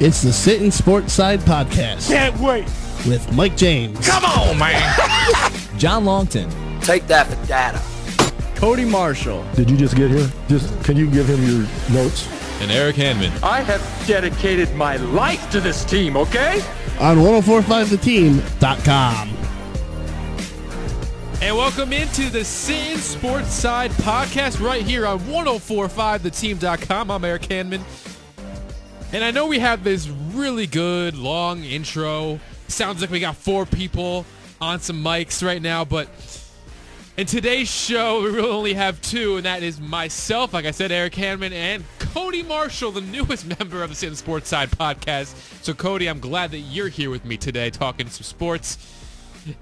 It's the Sittin Sportside podcast. Can't wait. With Mike James. Come on, man. John Longton. Take that for data. Cody Marshall. Did you just get here? Can you give him your notes? And Eric Hanman. I have dedicated my life to this team, okay? On 1045theteam.com. And welcome into the Sittin Sportside podcast right here on 1045theteam.com. I'm Eric Hanman. And I know we have this really good long intro. Sounds like we got 4 people on some mics right now, but in today's show, we really only have 2, and that is myself, like I said, Eric Hanman, and Cody Marshall, the newest member of the Sittin Sportside podcast. So, Cody, I'm glad that you're here with me today talking some sports.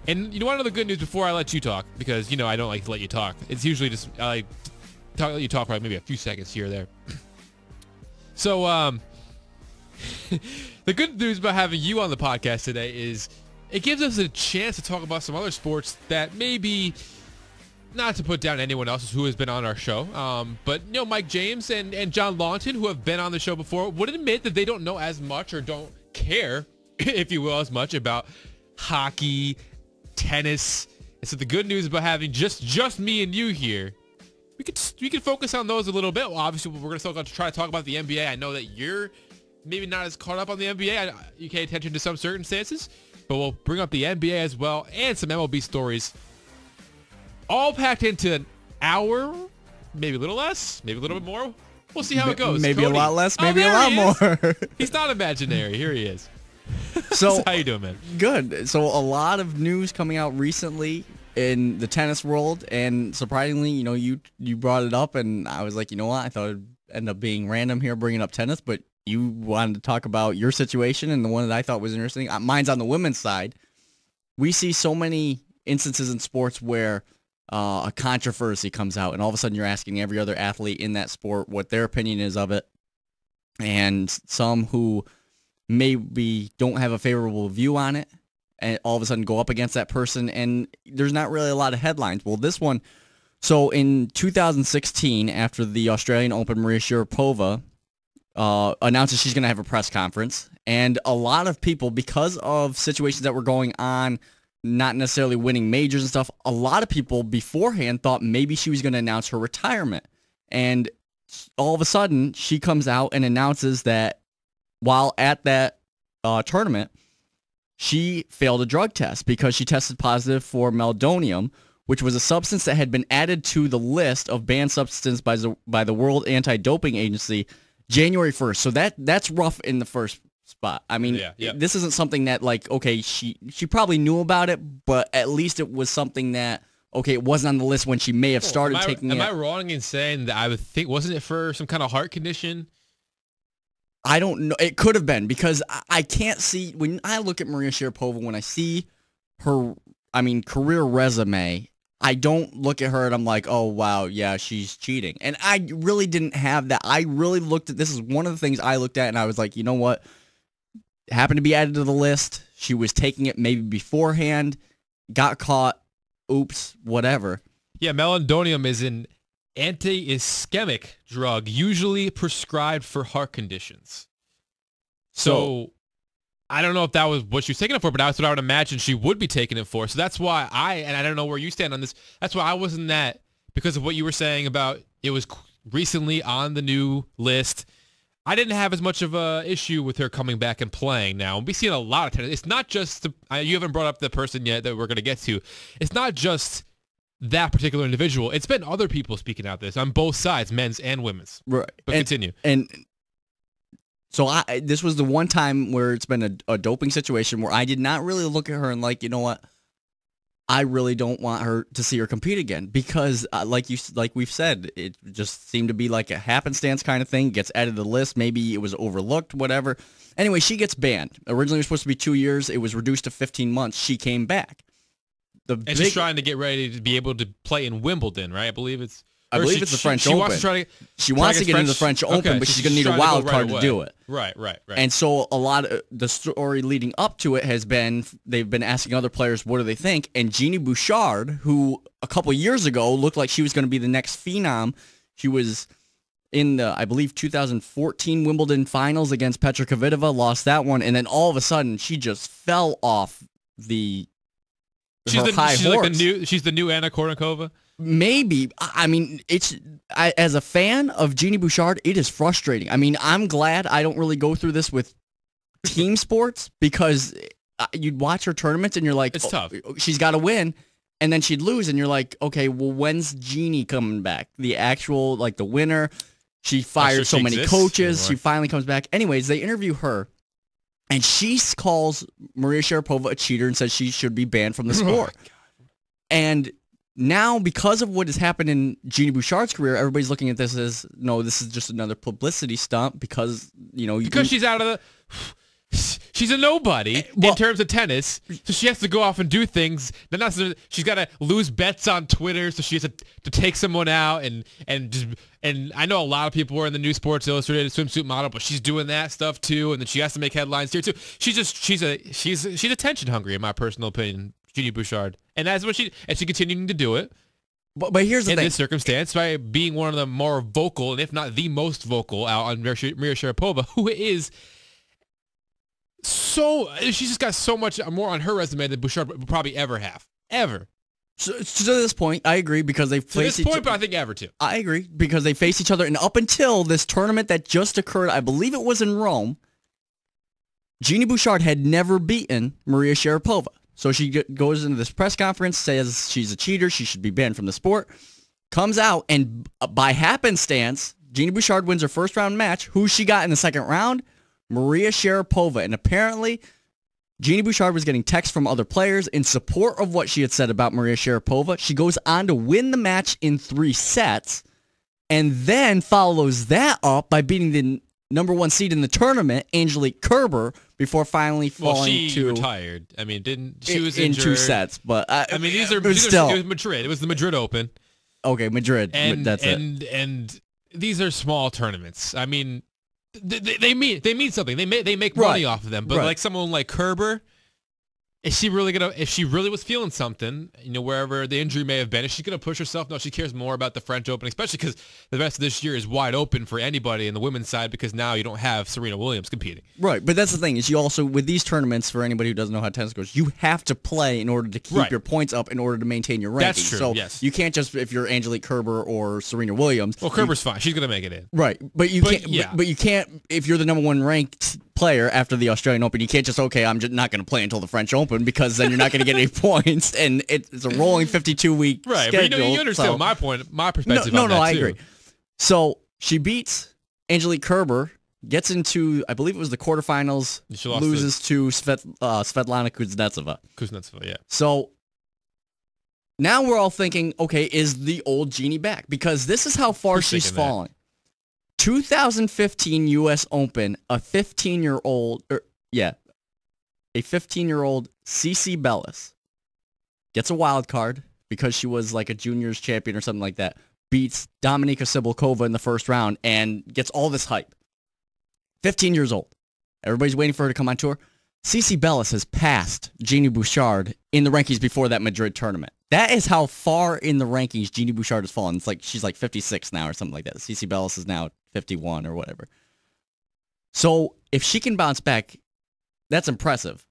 And you know, one of the good news before I let you talk, because, you know, I don't like to let you talk. It's usually just, I like to let you talk for maybe a few seconds here or there. So, the good news about having you on the podcast today is it gives us a chance to talk about some other sports that maybe, not to put down anyone else who has been on our show, but, you know, Mike James and John Longton, who have been on the show before, would admit that they don't know as much or don't care, if you will, as much about hockey, tennis. And so the good news about having just me and you here, we could focus on those a little bit. Well, obviously, we're going to try to talk about the NBA. I know that you're maybe not as caught up on the NBA. You pay attention to some circumstances, but we'll bring up the NBA as well and some MLB stories, all packed into an hour, maybe a little less, maybe a little bit more. We'll see how it goes. Maybe Cody. a lot less, maybe a lot more. He's not imaginary. Here he is. So how you doing, man? Good. So a lot of news coming out recently in the tennis world, and surprisingly, you know, you brought it up, and I was like, you know what? I thought it'd end up being random here bringing up tennis, but you wanted to talk about your situation, and the one that I thought was interesting, mine's on the women's side. We see so many instances in sports where a controversy comes out, and all of a sudden you're asking every other athlete in that sport what their opinion is of it, and some who maybe don't have a favorable view on it, and all of a sudden go up against that person, and there's not really a lot of headlines. Well, this one, so in 2016, after the Australian Open, Maria Sharapova announces she's going to have a press conference, and a lot of people, because of situations that were going on, not necessarily winning majors and stuff, a lot of people beforehand thought maybe she was going to announce her retirement. And all of a sudden, she comes out and announces that while at that tournament, she failed a drug test because she tested positive for meldonium, which was a substance that had been added to the list of banned substances by the World Anti-Doping Agency January 1st. So that's rough in the first spot. I mean, This isn't something that, like, okay, she probably knew about it, but at least it was something that, okay, it wasn't on the list when she may have started taking it. Am I wrong in saying that I would think, wasn't it for some kind of heart condition? I don't know. It could have been, because I can't see, when I look at Maria Sharapova, when I see her, career resume, I don't look at her and I'm like, oh, wow, yeah, she's cheating. And I really didn't have that. I really looked at, this is one of the things I looked at, and I was like, you know what? It happened to be added to the list. She was taking it maybe beforehand, got caught, oops, whatever. Yeah, meldonium is an anti-ischemic drug, usually prescribed for heart conditions. So I don't know if that was what she was taking it for, but that's what I would imagine she would be taking it for. So that's why and I don't know where you stand on this, that's why I wasn't that, because of what you were saying about it was recently on the new list. I didn't have as much of a issue with her coming back and playing now. And we've seen a lot of tennis. It's not just, you haven't brought up the person yet that we're going to get to. It's not just that particular individual. It's been other people speaking out this on both sides, men's and women's. Right. But continue. And so this was the one time where it's been a doping situation where I did not really look at her and like, you know what? I really don't want her to see her compete again, because like we've said, it just seemed to be like a happenstance kind of thing. Gets added to the list. Maybe it was overlooked, whatever. Anyway, she gets banned. Originally it was supposed to be 2 years. It was reduced to 15 months. She came back. And she's trying to get ready to be able to play in Wimbledon, right? I believe it's the French Open. She wants to get into the French Open, but she's going to need a wild card to do it. Right. And so a lot of the story leading up to it has been, they've been asking other players, what do they think? And Jeannie Bouchard, who a couple years ago looked like she was going to be the next phenom, she was in the, I believe, 2014 Wimbledon finals against Petra Kvitova, lost that one, and then all of a sudden she just fell off her high horse. She's the new Anna Kournikova. Maybe. I mean, as a fan of Jeannie Bouchard, it is frustrating. I mean, I'm glad I don't really go through this with team sports because you'd watch her tournaments and you're like, it's tough. She's got to win. And then she'd lose, and you're like, okay, well, when's Jeannie coming back? The actual, like, the winner. She fired so many coaches. She finally comes back. Anyways, they interview her, and she calls Maria Sharapova a cheater and says she should be banned from the sport. And now, because of what has happened in Jeannie Bouchard's career, everybody's looking at this as, no, this is just another publicity stunt because, she's out of the... She's a nobody in terms of tennis, so she has to go off and do things. She's got to lose bets on Twitter, so she has to take someone out and I know a lot of people were in the new Sports Illustrated swimsuit model, but she's doing that stuff too, and then she has to make headlines here too. She's attention hungry, in my personal opinion, Jeannie Bouchard, and that's what she's continuing to do it. But here's the thing. In this circumstance, by being one of the more vocal, and if not the most vocal, out on Maria Sharapova, who is. So she's just got so much more on her resume than Bouchard would probably ever have. Ever. So to this point, I agree because they face to this point, but I think ever too. I agree because they face each other, and up until this tournament that just occurred, I believe it was in Rome, Jeannie Bouchard had never beaten Maria Sharapova. So she goes into this press conference, says she's a cheater, she should be banned from the sport, comes out, and by happenstance, Jeannie Bouchard wins her first round match. Who she got in the second round? Maria Sharapova, and apparently Jeannie Bouchard was getting texts from other players in support of what she had said about Maria Sharapova. She goes on to win the match in 3 sets, and then follows that up by beating the number 1 seed in the tournament, Angelique Kerber, before finally falling she retired. I mean, she was in injured. 2 sets, but I mean, it was Madrid. It was the Madrid Open. Okay, Madrid. That's it. And these are small tournaments. I mean. They mean something. They make money off of them. But like someone like Kerber, if she really was feeling something, wherever the injury may have been, is she gonna push herself? No, she cares more about the French Open, especially because the rest of this year is wide open for anybody in the women's side because now you don't have Serena Williams competing. Right, but that's the thing is you also with these tournaments, for anybody who doesn't know how tennis goes, you have to play in order to keep your points up in order to maintain your ranking. That's true. So yes. You can't just if you're Angelique Kerber or Serena Williams. Well, Kerber's fine. She's gonna make it in. Right, but you can't if you're the number 1 ranked player after the Australian Open, you can't just I'm just not going to play until the French Open because then you're not going to get any points, and it's a rolling 52-week schedule. But you understand my perspective. No, I agree. So she beats Angelique Kerber, gets into I believe it was the quarterfinals, loses to Svetlana Kuznetsova. Yeah. So now we're all thinking, okay, is the old Jeannie back? Because this is how far she's fallen. 2015 U.S. Open, a 15-year-old Cece Bellis gets a wild card because she was like a juniors champion or something like that, beats Dominika Cibulkova in the first round and gets all this hype. 15 years old. Everybody's waiting for her to come on tour. Cece Bellis has passed Jeannie Bouchard in the rankings before that Madrid tournament. That is how far in the rankings Jeannie Bouchard has fallen. It's like she's like 56 now or something like that. Cece Bellis is now 51 or whatever. So if she can bounce back, that's impressive.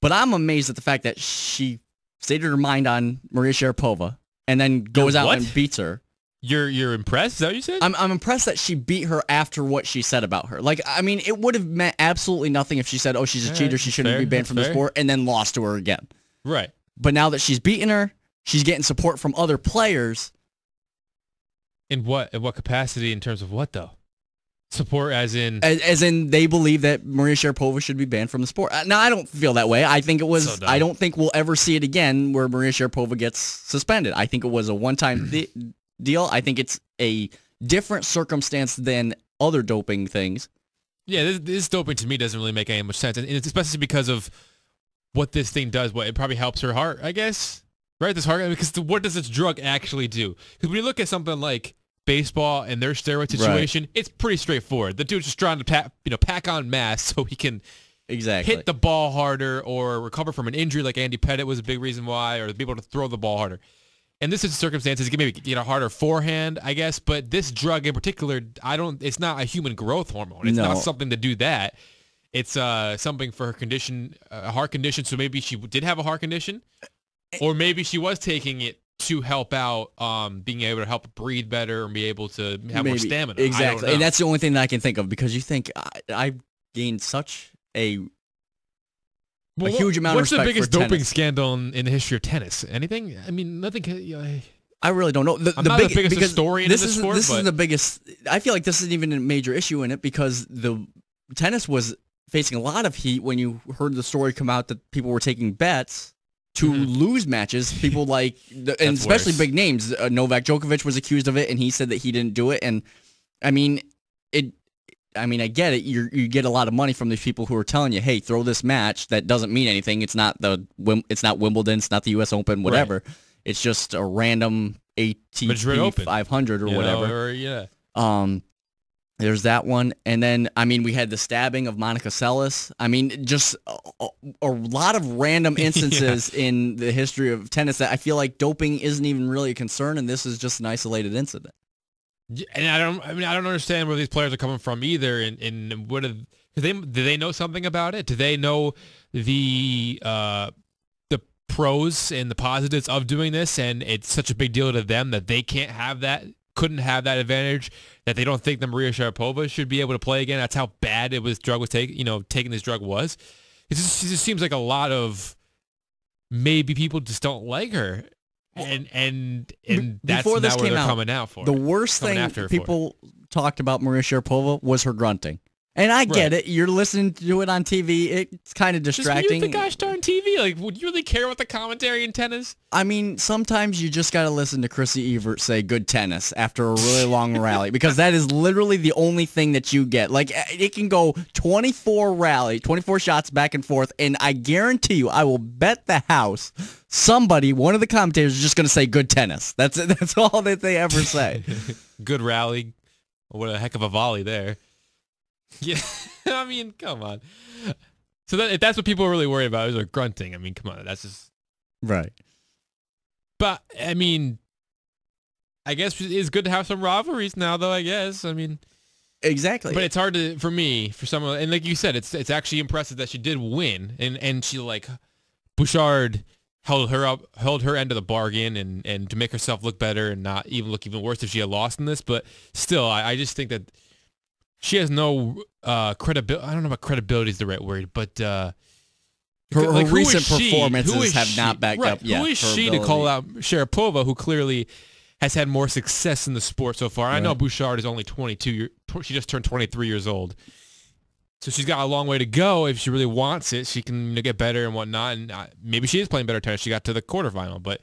But I'm amazed at the fact that she stated her mind on Maria Sharapova and then goes out and beats her. You're impressed? Is that what you said? I'm impressed that she beat her after what she said about her. Like, I mean, it would have meant absolutely nothing if she said, oh, she's a cheater, she shouldn't be banned from the sport, and then lost to her again. Right. But now that she's beaten her, she's getting support from other players. In what capacity in terms of what, though? Support as in? As in they believe that Maria Sharapova should be banned from the sport. Now, I don't feel that way. I think it was, I don't think we'll ever see it again where Maria Sharapova gets suspended. I think it was a one-time deal. I think it's a different circumstance than other doping things. Yeah, this doping to me doesn't really make any much sense. And it's especially because of what this thing does. It probably helps her heart, I guess. Right? This heart, because what does this drug actually do? Because when you look at something like baseball and their steroid situation, it's pretty straightforward. The dude's just trying to pack on mass so he can hit the ball harder or recover from an injury like Andy Pettit was a big reason why, or be able to throw the ball harder. in this circumstances, it can maybe get a harder forehand, I guess. But this drug in particular, it's not a human growth hormone. It's not something to do that. It's something for her condition, a heart condition. So maybe she did have a heart condition, or maybe she was taking it to help out, being able to help breathe better and be able to have more stamina. Exactly, and that's the only thing that I can think of, because you think I gained such a huge amount of respect for tennis. What's the biggest doping scandal in the history of tennis? Anything? I mean, nothing. I really don't know. I'm not the biggest historian in this sport. This is the biggest. I feel like this isn't even a major issue in it, because the tennis was facing a lot of heat when you heard the story come out that people were taking bets to lose matches. People like, and especially big names. Novak Djokovic was accused of it, and he said that he didn't do it. And I mean, I get it. You get a lot of money from these people who are telling you, "Hey, throw this match that doesn't mean anything. It's not Wimbledon. It's not the U.S. Open. Whatever. Right. It's just a random ATP 500 or whatever." There's that one, and then we had the stabbing of Monica Seles. Just a lot of random instances in the history of tennis that I feel like doping isn't even really a concern, and this is just an isolated incident. And I don't understand where these players are coming from either. And what do they know something about it? Do they know the pros and the positives of doing this? And it's such a big deal to them that they couldn't have that advantage, that they don't think that Maria Sharapova should be able to play again. That's how bad taking this drug was. It just seems like a lot of maybe people just don't like her. And that's not where they're coming out for. The worst thing people talked about Maria Sharapova was her grunting. And I get it. You're listening to it on TV. It's kind of distracting. Just mute the gosh darn TV. Like, would you really care about the commentary in tennis? Sometimes you just got to listen to Chrissy Evert say good tennis after a really long rally, because that is literally the only thing that you get. Like, it can go 24 shots back and forth, and I guarantee you, I will bet the house, one of the commentators is just going to say good tennis. That's all that they ever say. Good rally. What a heck of a volley there. Yeah, come on. So if that's what people are really worried about, is their grunting. Come on, that's just right. But I guess it's good to have some rivalries now, though. I guess. Exactly. But it's hard for someone, and like you said, it's actually impressive that she did win, and she, like, Bouchard held her end of the bargain, and to make herself look better and not look even worse if she had lost in this. But still, I just think that she has no credibility. I don't know if credibility is the right word, but her recent performances have not backed up yet. Who is she to call out Sharapova, who clearly has had more success in the sport so far? Right. I know Bouchard is only 22. She just turned 23 years old. So she's got a long way to go. If she really wants it, she can get better and whatnot. And maybe she is playing better tennis. She got to the quarterfinal, but...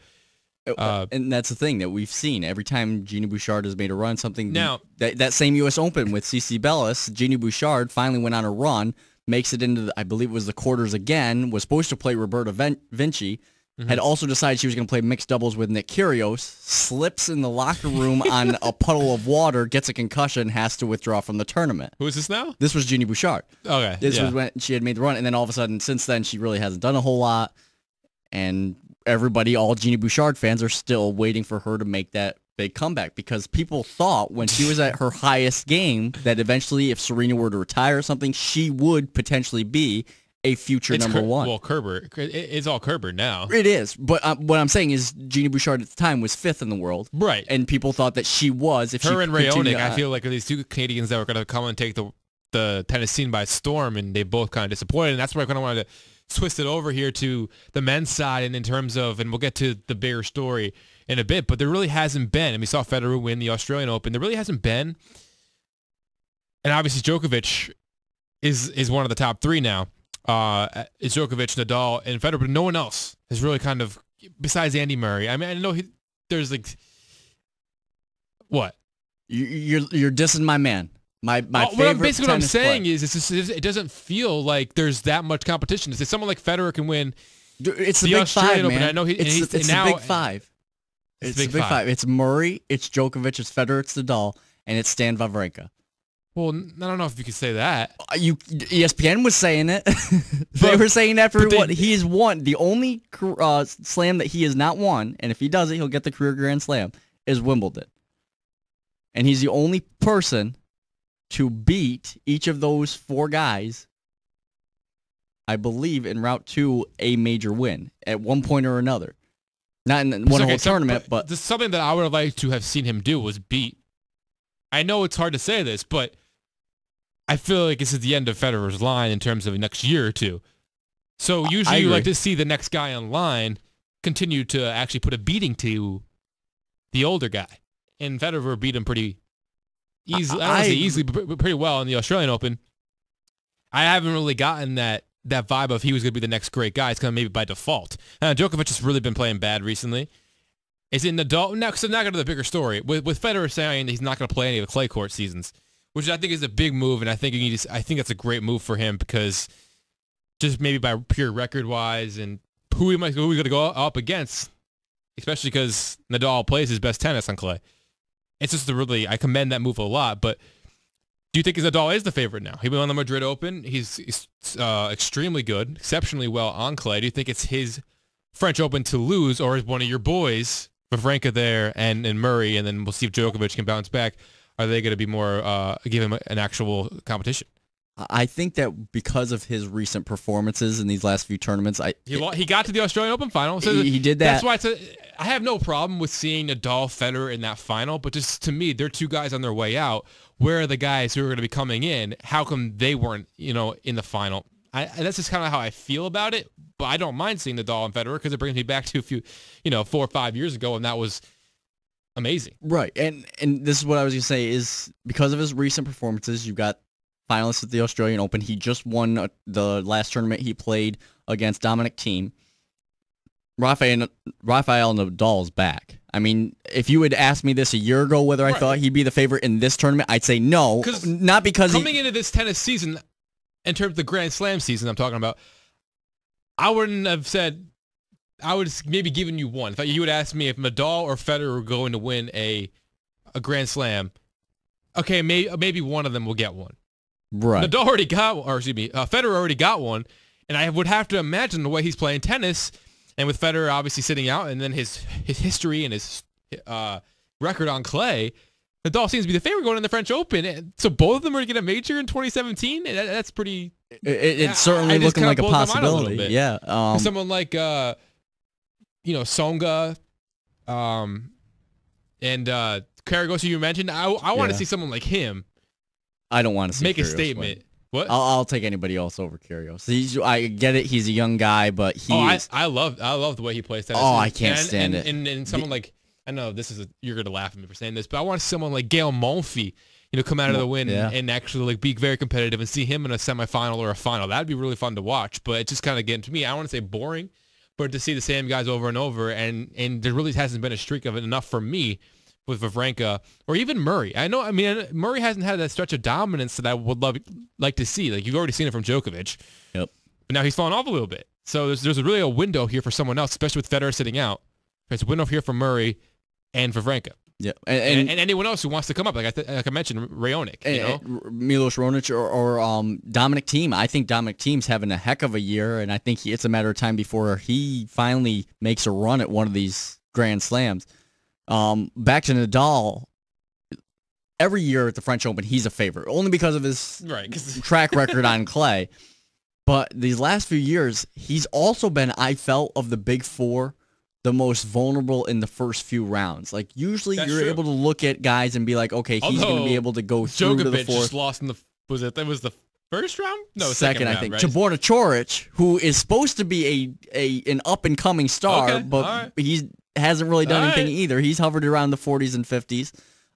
and that's the thing that we've seen every time Genie Bouchard has made a run. That same U.S. Open with CC Bellis, Genie Bouchard finally went on a run, makes it into I believe it was the quarters again. Was supposed to play Roberta Vinci. Had also decided she was going to play mixed doubles with Nick Kyrgios. Slips in the locker room on a puddle of water, gets a concussion, has to withdraw from the tournament. Who is this now? This was Genie Bouchard. Okay, this was when she had made the run, and then all of a sudden, since then, she really hasn't done a whole lot, and all Genie Bouchard fans are still waiting for her to make that big comeback, because people thought when she was at her highest game that eventually if Serena were to retire or something, she would potentially be a future number one. Well, Kerber. It's all Kerber now. It is. But what I'm saying is Genie Bouchard at the time was 5th in the world. Right. And people thought that she was. Her and Raonic, I feel like, are these two Canadians that were going to come and take the tennis scene by storm, and they both kind of disappointed. And that's why I kind of wanted to twist it over here to the men's side, and in terms of, and we'll get to the bigger story in a bit, but there really hasn't been, and we saw Federer win the Australian Open, there really hasn't been, and obviously Djokovic is one of the top three now. It's Djokovic, Nadal, and Federer, but no one else has really kind of, besides Andy Murray. I know there's like, what? You're dissing my man. My favorite. Basically, what I'm saying is, it doesn't feel like there's that much competition. It's someone like Federer can win. It's the Big Australian Five, Open. man. I know it's the Big Five. It's the Big Five. It's Murray, it's Djokovic, it's Federer, it's Nadal, and it's Stan Wawrinka. Well, I don't know if you could say that. ESPN was saying it. They were saying after what he has won, the only slam that he has not won, and if he does it, he'll get the career Grand Slam, is Wimbledon. And he's the only person to beat each of those 4 guys, I believe, en route to a major win at one point or another. Not in one whole tournament, but this is something that I would have liked to have seen him do was beat. I know it's hard to say this, but I feel like this is the end of Federer's line in terms of the next year or two. So usually you like to see the next guy on line continue to actually put a beating to the older guy. And Federer beat him pretty easily. I don't say easily, but pretty well in the Australian Open. I haven't really gotten that vibe of he was going to be the next great guy. It's kind of maybe by default. Djokovic has really been playing bad recently. Is it Nadal? No, so now go to the bigger story. With Federer saying he's not going to play any of the clay court seasons, which I think is a big move, and I think that's a great move for him because just maybe by pure record-wise and who we going to go up against, especially because Nadal plays his best tennis on clay. It's just I commend that move a lot, but do you think Nadal is the favorite now? He won the Madrid Open. He's extremely good, exceptionally well on clay. Do you think it's his French Open to lose, or is one of your boys, Wawrinka there and Murray, and then we'll see if Djokovic can bounce back? Are they going to be more give him an actual competition? I think that because of his recent performances in these last few tournaments, he got to the Australian Open final. So he did that. That's why I have no problem with seeing Nadal, Federer in that final, but just to me, they're 2 guys on their way out. Where are the guys who are going to be coming in? How come they weren't, in the final? That's just kind of how I feel about it. But I don't mind seeing Nadal and Federer because it brings me back to a few, 4 or 5 years ago, and that was amazing. Right, and this is what I was going to say is because of his recent performances, you've got finalists at the Australian Open. He just won the last tournament he played against Dominic Thiem. Rafael Nadal's back. I mean, if you had asked me this a year ago whether I thought he'd be the favorite in this tournament, I'd say no. Not because coming into this tennis season, in terms of the Grand Slam season I'm talking about, I wouldn't have said. I would have maybe given you one. If you would ask me if Nadal or Federer were going to win a Grand Slam, okay, maybe one of them will get one. Right. Nadal already got, Federer already got one, and I would have to imagine the way he's playing tennis, and with Federer obviously sitting out, and then his history and his record on clay, Nadal seems to be the favorite going in the French Open. So both of them are going to get a major in 20mph. That's pretty. It's certainly looking like a possibility. Yeah. Someone like Tsonga, and Kyrgios, who you mentioned. I want to see someone like him. I don't want to see make Kyrgios a statement. win. What? I'll take anybody else over Kyrgios. I get it. He's a young guy, but I love the way he plays tennis. Oh, I can't stand it. And someone like, I know you're going to laugh at me for saying this, but I want someone like Gael Monfils, come out of the win and actually be very competitive and see him in a semifinal or a final. That'd be really fun to watch, but it's just kind of getting to me. I don't want to say boring, but to see the same guys over and over, and there really hasn't been a streak of it enough for me with Wawrinka or even Murray. Murray hasn't had that stretch of dominance that I would like to see. Like you've already seen it from Djokovic. Yep. But now he's fallen off a little bit. So there's really a window here for someone else, especially with Federer sitting out. There's a window here for Murray and Wawrinka. Yeah, and anyone else who wants to come up, like I mentioned, Raonic, Milos Raonic or Dominic Thiem. I think Dominic Thiem's having a heck of a year, and I think it's a matter of time before he finally makes a run at one of these Grand Slams. Back to Nadal. Every year at the French Open, he's a favorite, only because of his track record on clay. But these last few years, he's also been, I felt, of the big four, the most vulnerable in the first few rounds. Like usually you're able to look at guys and be like, okay, he's going to be able to go through to the fourth. Just lost in the was the first round? No, second round, I think. Right? To Borna Coric, who is supposed to be an up and coming star, but he hasn't really done anything either. He's hovered around the 40s and 50s.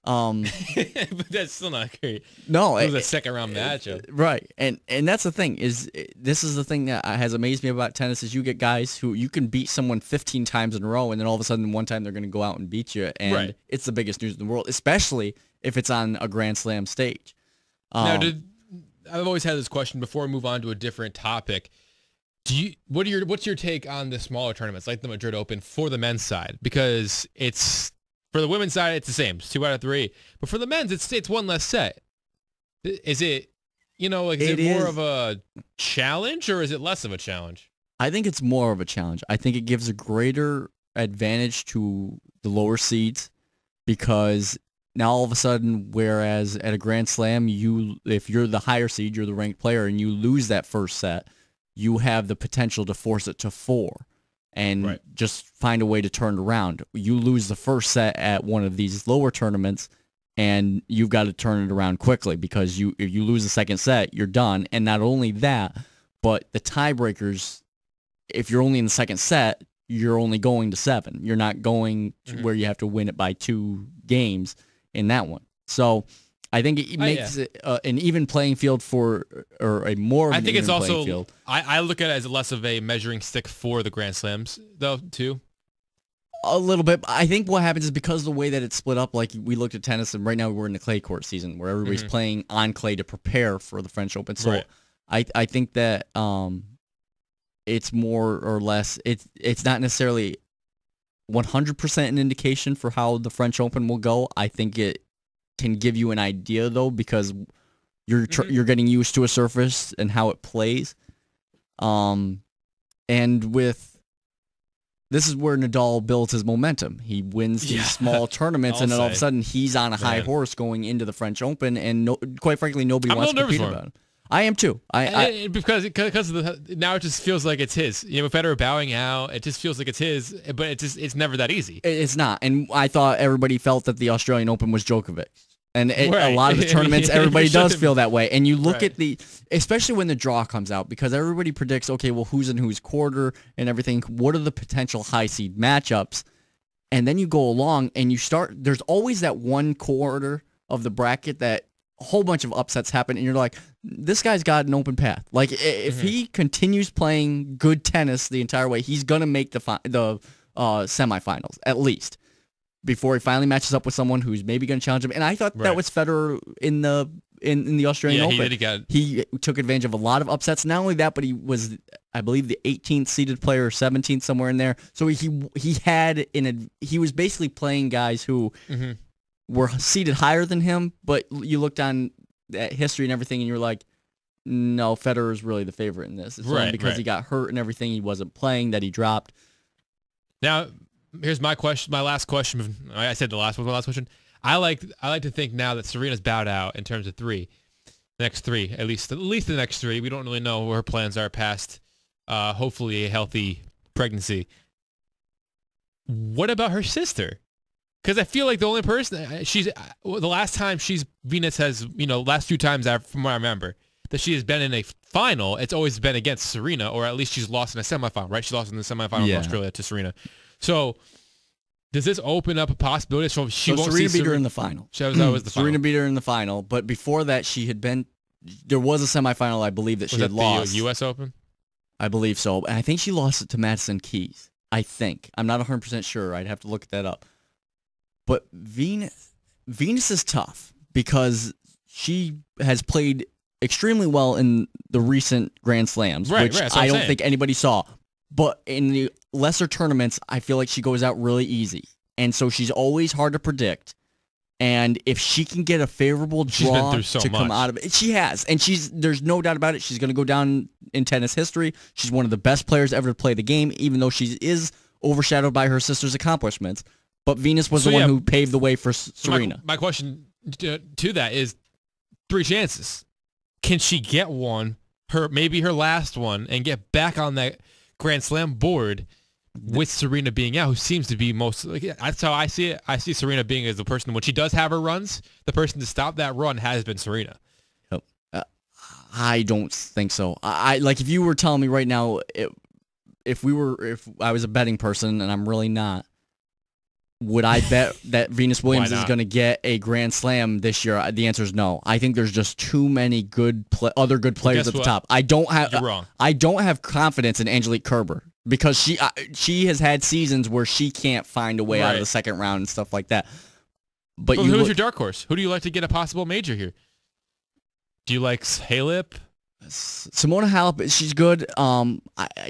But that's still not great. No, it was a second round matchup, right? And that's the thing this is the thing that has amazed me about tennis is you get guys who you can beat someone 15 times in a row, and then all of a sudden one time they're going to go out and beat you, and it's the biggest news in the world, especially if it's on a Grand Slam stage. Now, I've always had this question before we move on to a different topic. What's your take on the smaller tournaments like the Madrid Open for the men's side? Because for the women's side, it's the same. It's 2 out of 3. But for the men's, it's one less set. Is it, is it more of a challenge or is it less of a challenge? I think it's more of a challenge. I think it gives a greater advantage to the lower seeds because now all of a sudden, whereas at a Grand Slam, if you're the higher seed, you're the ranked player, and you lose that first set, you have the potential to force it to 4 and just find a way to turn it around. You lose the first set at one of these lower tournaments, and you've got to turn it around quickly because if you lose the second set, you're done. And not only that, but the tiebreakers, if you're only in the second set, you're only going to 7. You're not going to where you have to win it by 2 games in that one. So I think it makes it an even playing field or a more of an even playing field. I look at it as less of a measuring stick for the Grand Slams, though, too. A little bit. I think what happens is because of the way that it's split up, like we looked at tennis, and right now we're in the clay court season where everybody's playing on clay to prepare for the French Open. So I think that it's more or less, it's not necessarily 100% an indication for how the French Open will go. I think it can give you an idea, though, because you're getting used to a surface and how it plays. And this is where Nadal builds his momentum. He wins these small tournaments, and then all of a sudden he's on a high horse going into the French Open, and quite frankly, nobody wants to compete about him. I am too. Because of now it just feels like it's his. With Federer bowing out, it just feels like it's his. But it's never that easy. It's not. And I thought everybody felt that the Australian Open was Djokovic. And a lot of the tournaments, everybody does feel that way. And you look at especially when the draw comes out, because everybody predicts, okay, well, who's in whose quarter and everything. What are the potential high seed matchups? And then you go along and you start. There's always that one quarter of the bracket that a whole bunch of upsets happen, and you're like, this guy's got an open path. Like, if he continues playing good tennis the entire way, he's going to make the semifinals, at least, before he finally matches up with someone who's maybe going to challenge him. And I thought that was Federer in the Australian Open. He took advantage of a lot of upsets. Not only that, but he was, I believe, the 18th seeded player or 17th, somewhere in there. So he was basically playing guys who were seated higher than him, but you looked on at history and everything, and you're like, no, Federer is really the favorite in this. It's only because he got hurt and everything, he wasn't playing, that he dropped. Now, here's my question. My last question. I said the last one. My last question. I like to think now that Serena's bowed out in terms of 3, the next 3, at least the next 3. We don't really know what her plans are past, hopefully a healthy pregnancy. What about her sister? Because I feel like the only person the last time Venus has, last few times from what I remember, that she has been in a final, it's always been against Serena, or at least she's lost in a semifinal, right? She lost in the semifinal of Australia to Serena. So does this open up a possibility? So Serena beat her in the final. Serena beat her in the final, but before that there was a semifinal, I believe, that she had lost. The U.S. Open? I believe so. And I think she lost it to Madison Keys. I think. I'm not 100% sure. I'd have to look that up. But Venus is tough because she has played extremely well in the recent Grand Slams, which I don't think anybody saw. But in the lesser tournaments, I feel like she goes out really easy. And so she's always hard to predict. And if she can get a favorable draw come out of it, she has. And there's no doubt about it. She's going to go down in tennis history. She's one of the best players ever to play the game, even though she is overshadowed by her sister's accomplishments. But Venus was the one who paved the way for Serena. My question to that is 3 chances. Can she get one, maybe her last one, and get back on that Grand Slam board with Serena being out, who seems to be that's how I see it. I see Serena being as the person, when she does have her runs, the person to stop that run has been Serena. I don't think so. If you were telling me right now, if I was a betting person, and I'm really not, would I bet that Venus Williams is going to get a Grand Slam this year? The answer is no. I think there's just too many other good players at the top. You're wrong. I don't have confidence in Angelique Kerber because she has had seasons where she can't find a way out of the second round and stuff like that. But who's your dark horse? Who do you like to get a possible major here? Do you like Halep? Simona Halep, she's good. I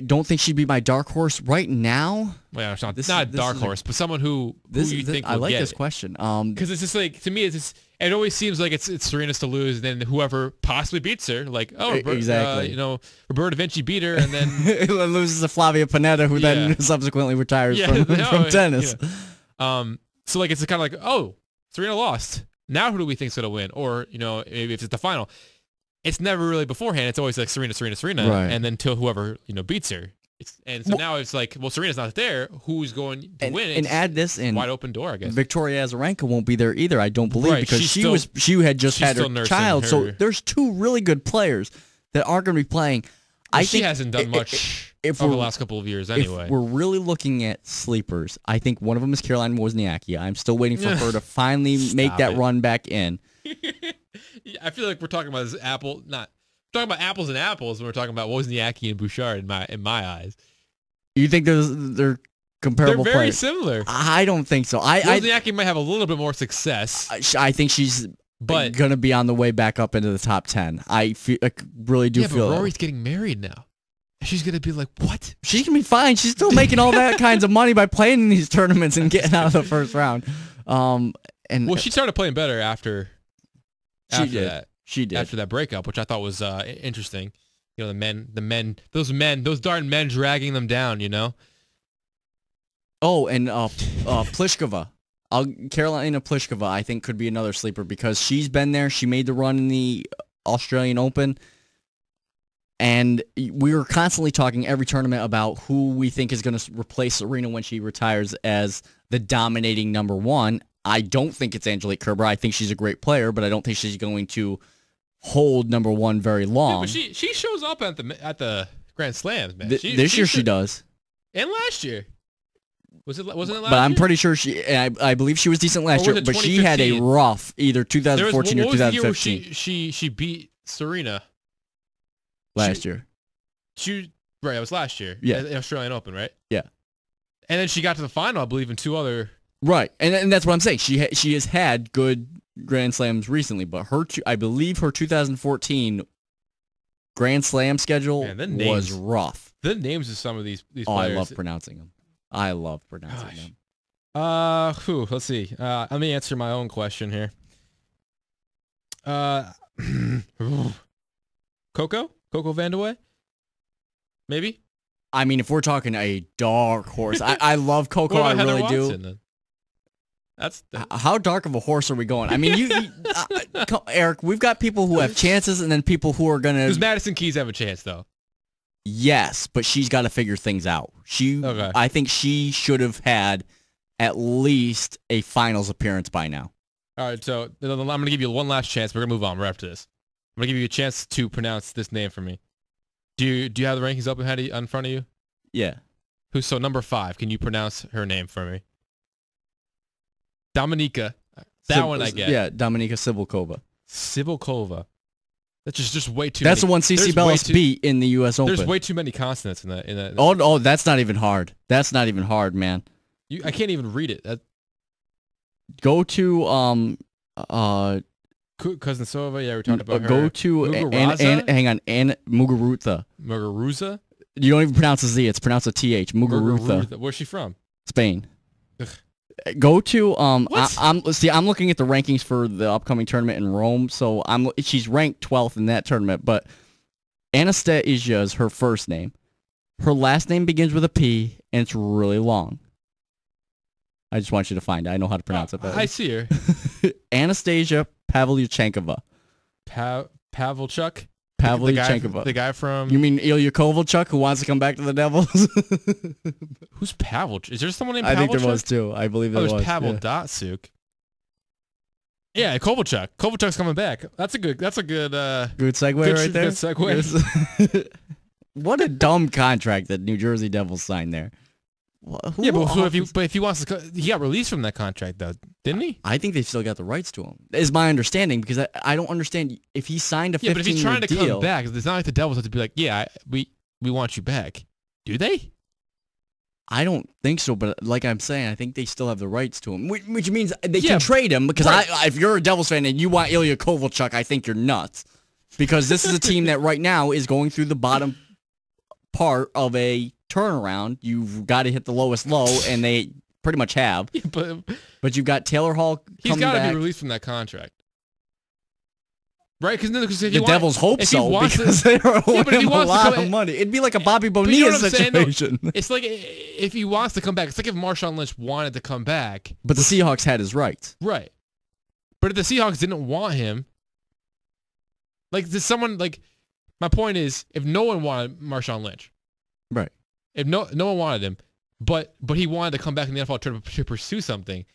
don't think she'd be my dark horse right now. Well, it's not a dark horse, but someone who you think I would like get this it. question. Because it's just like, to me, it always seems like it's Serena's to lose, and then whoever possibly beats her, like, exactly. Roberta Vinci beat her, and then loses to Flavia Panetta, who then subsequently retires from tennis. Yeah. So like it's kind of like, oh, Serena lost. Now who do we think's gonna win? Or maybe if it's the final, it's never really beforehand. It's always like Serena, right. and then till whoever beats her. Now it's like, well, Serena's not there. Who's going to win? And add this in, wide open door, I guess. Victoria Azarenka won't be there either, I don't believe, right. because she had just had her child. So there's two really good players that aren't going to be playing. Well, she hasn't done much over the last couple of years anyway. If we're really looking at sleepers, I think one of them is Caroline Wozniacki. I'm still waiting for her to finally make that run back in. I feel like we're talking about this talking about apples and apples when we're talking about Wozniacki and Bouchard in my eyes. You think they're comparable? They're very players? Similar. I don't think so. Wozniacki might have a little bit more success. I think she's going to be on the way back up into the top 10. I really do feel but Rory's getting married now. She's going to be like, what? She's going to be fine. She's still making all that kinds of money by playing in these tournaments and getting out of the first round. She started playing better after that. She did. After that breakup, which I thought was interesting. Those darn men dragging them down, Oh, and Pliskova. Carolina Pliskova, I think, could be another sleeper because she's been there. She made the run in the Australian Open. And we were constantly talking every tournament about who we think is going to replace Serena when she retires as the dominating number one. I don't think it's Angelique Kerber. I think she's a great player, but I don't think she's going to hold number one very long. Yeah, but she shows up at the Grand Slams, man. This year she does. And last year. Wasn't it last year? But I'm pretty sure I believe she was decent last year, but she had a rough either 2014 or 2015. What was the year where she beat Serena? Last year. Right, it was last year. Yeah. The Australian Open, right? Yeah. And then she got to the final, I believe, in two other... Right, and that's what I'm saying. She has had good Grand Slams recently, but I believe her 2014 Grand Slam schedule was rough. The names of some of these players. I love pronouncing them. them. Let's see. Let me answer my own question here. Coco Vandeweghe? Maybe? I mean, if we're talking a dark horse, I love Coco. I really do. Then? How dark of a horse are we going? I mean, Eric, we've got people who have chances and then people who are going to... Does Madison Keys have a chance, though? Yes, but she's got to figure things out. I think she should have had at least a finals appearance by now. All right, so I'm going to give you one last chance. We're going to move on right after this. I'm going to give you a chance to pronounce this name for me. Do you have the rankings up in front of you? Yeah. So number 5, can you pronounce her name for me? Dominika. One I get. Yeah, Dominika Cibulkova. Cibulkova. That's just way too That's many. The one CC Bellis beat in the U.S. Open. There's way too many consonants in that. Oh, that's not even hard. That's not even hard, man. I can't even read it. Go to Kuznetsova. Yeah, we talked about her. Go to hang on, Muguruza. Muguruza? You don't even pronounce a Z. It's pronounced a TH. Muguruza. Where's she from? Spain. Ugh. Go to I'm looking at the rankings for the upcoming tournament in Rome. So she's ranked 12th in that tournament, but Anastasia is her first name. Her last name begins with a P and it's really long. I just want you to find it. I know how to pronounce it. I see her. Anastasia Pavlyuchenkova. Pavlyuchenkova. Pavlyuchenkova. The guy from... You mean Ilya Kovalchuk, who wants to come back to the Devils? Who's Pavlyuchenkova? Is there someone named Pavlyuchenkova? I think there was too. I believe there was. Pavel Datsuk. Yeah, Kovalchuk. Kovalchuk's coming back. That's a good good segue right there. Good segue. What a dumb contract that New Jersey Devils signed there. But if he wants to, he got released from that contract though, didn't he? I think they've still got the rights to him. Is my understanding, because I don't understand if he signed a 15-year deal. But if he's trying to come back, it's not like the Devils have to be like, we want you back. Do they? I don't think so, but like I'm saying, I think they still have the rights to him, which means they can trade him, because right. If you're a Devils fan and you want Ilya Kovalchuk, I think you're nuts. because this is a team that right now is going through the bottom part of a turnaround. You've got to hit the lowest low, and they pretty much have. Yeah, but you've got Taylor Hall coming back. He's got to be released from that contract. Right? Because the Devils hope so, because they're owing him a lot of money. It'd be like a Bobby Bonilla situation. No, it's like if he wants to come back. It's like if Marshawn Lynch wanted to come back. But the Seahawks had his rights. Right. But if the Seahawks didn't want him, like, does someone, like, my point is, if no one wanted Marshawn Lynch. Right. If no one wanted him, but he wanted to come back in the NFL to pursue something,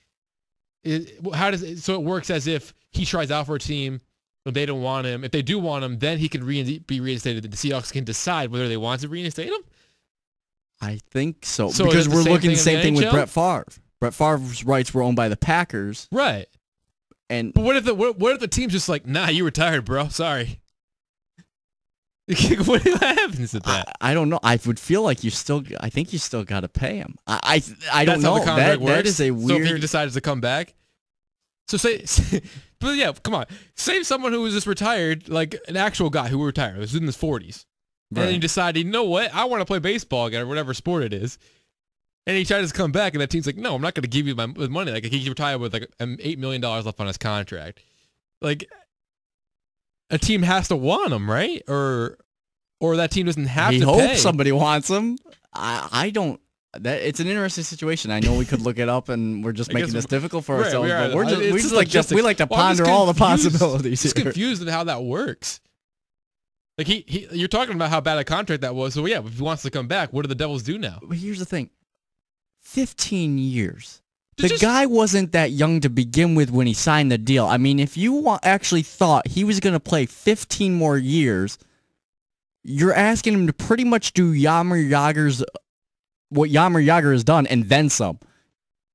so it works as if he tries out for a team. If they don't want him, if they do want him, then he can be reinstated. The Seahawks can decide whether they want to reinstate him. I think so because we're looking the same thing with Brett Favre. Brett Favre's rights were owned by the Packers, right? But what if the team's just like, nah, you retired, bro? Sorry. What happens at that? I don't know. I would feel like I think you still got to pay him. I don't know. That is a weird. So if he decides to come back. So but yeah, come on. Say someone who was just retired, like an actual guy who retired, was in his 40s, right. And then he decided, you know what, I want to play baseball again, or whatever sport it is, and he tries to come back, and that team's like, no, I'm not going to give you my money. Like, he retired with like $8 million left on his contract. Like, a team has to want him, right? Or that team doesn't have to pay. He hopes somebody wants him. I don't. It's an interesting situation. I know we could look it up, and we're just making this difficult for ourselves. But we like to ponder all the possibilities. Just confused in how that works. Like you're talking about how bad a contract that was. So yeah, if he wants to come back, what do the Devils do now? But here's the thing: 15 years. The guy wasn't that young to begin with when he signed the deal. I mean, if you actually thought he was going to play 15 more years, you're asking him to pretty much do what Jaromir Jagr has done, and then some.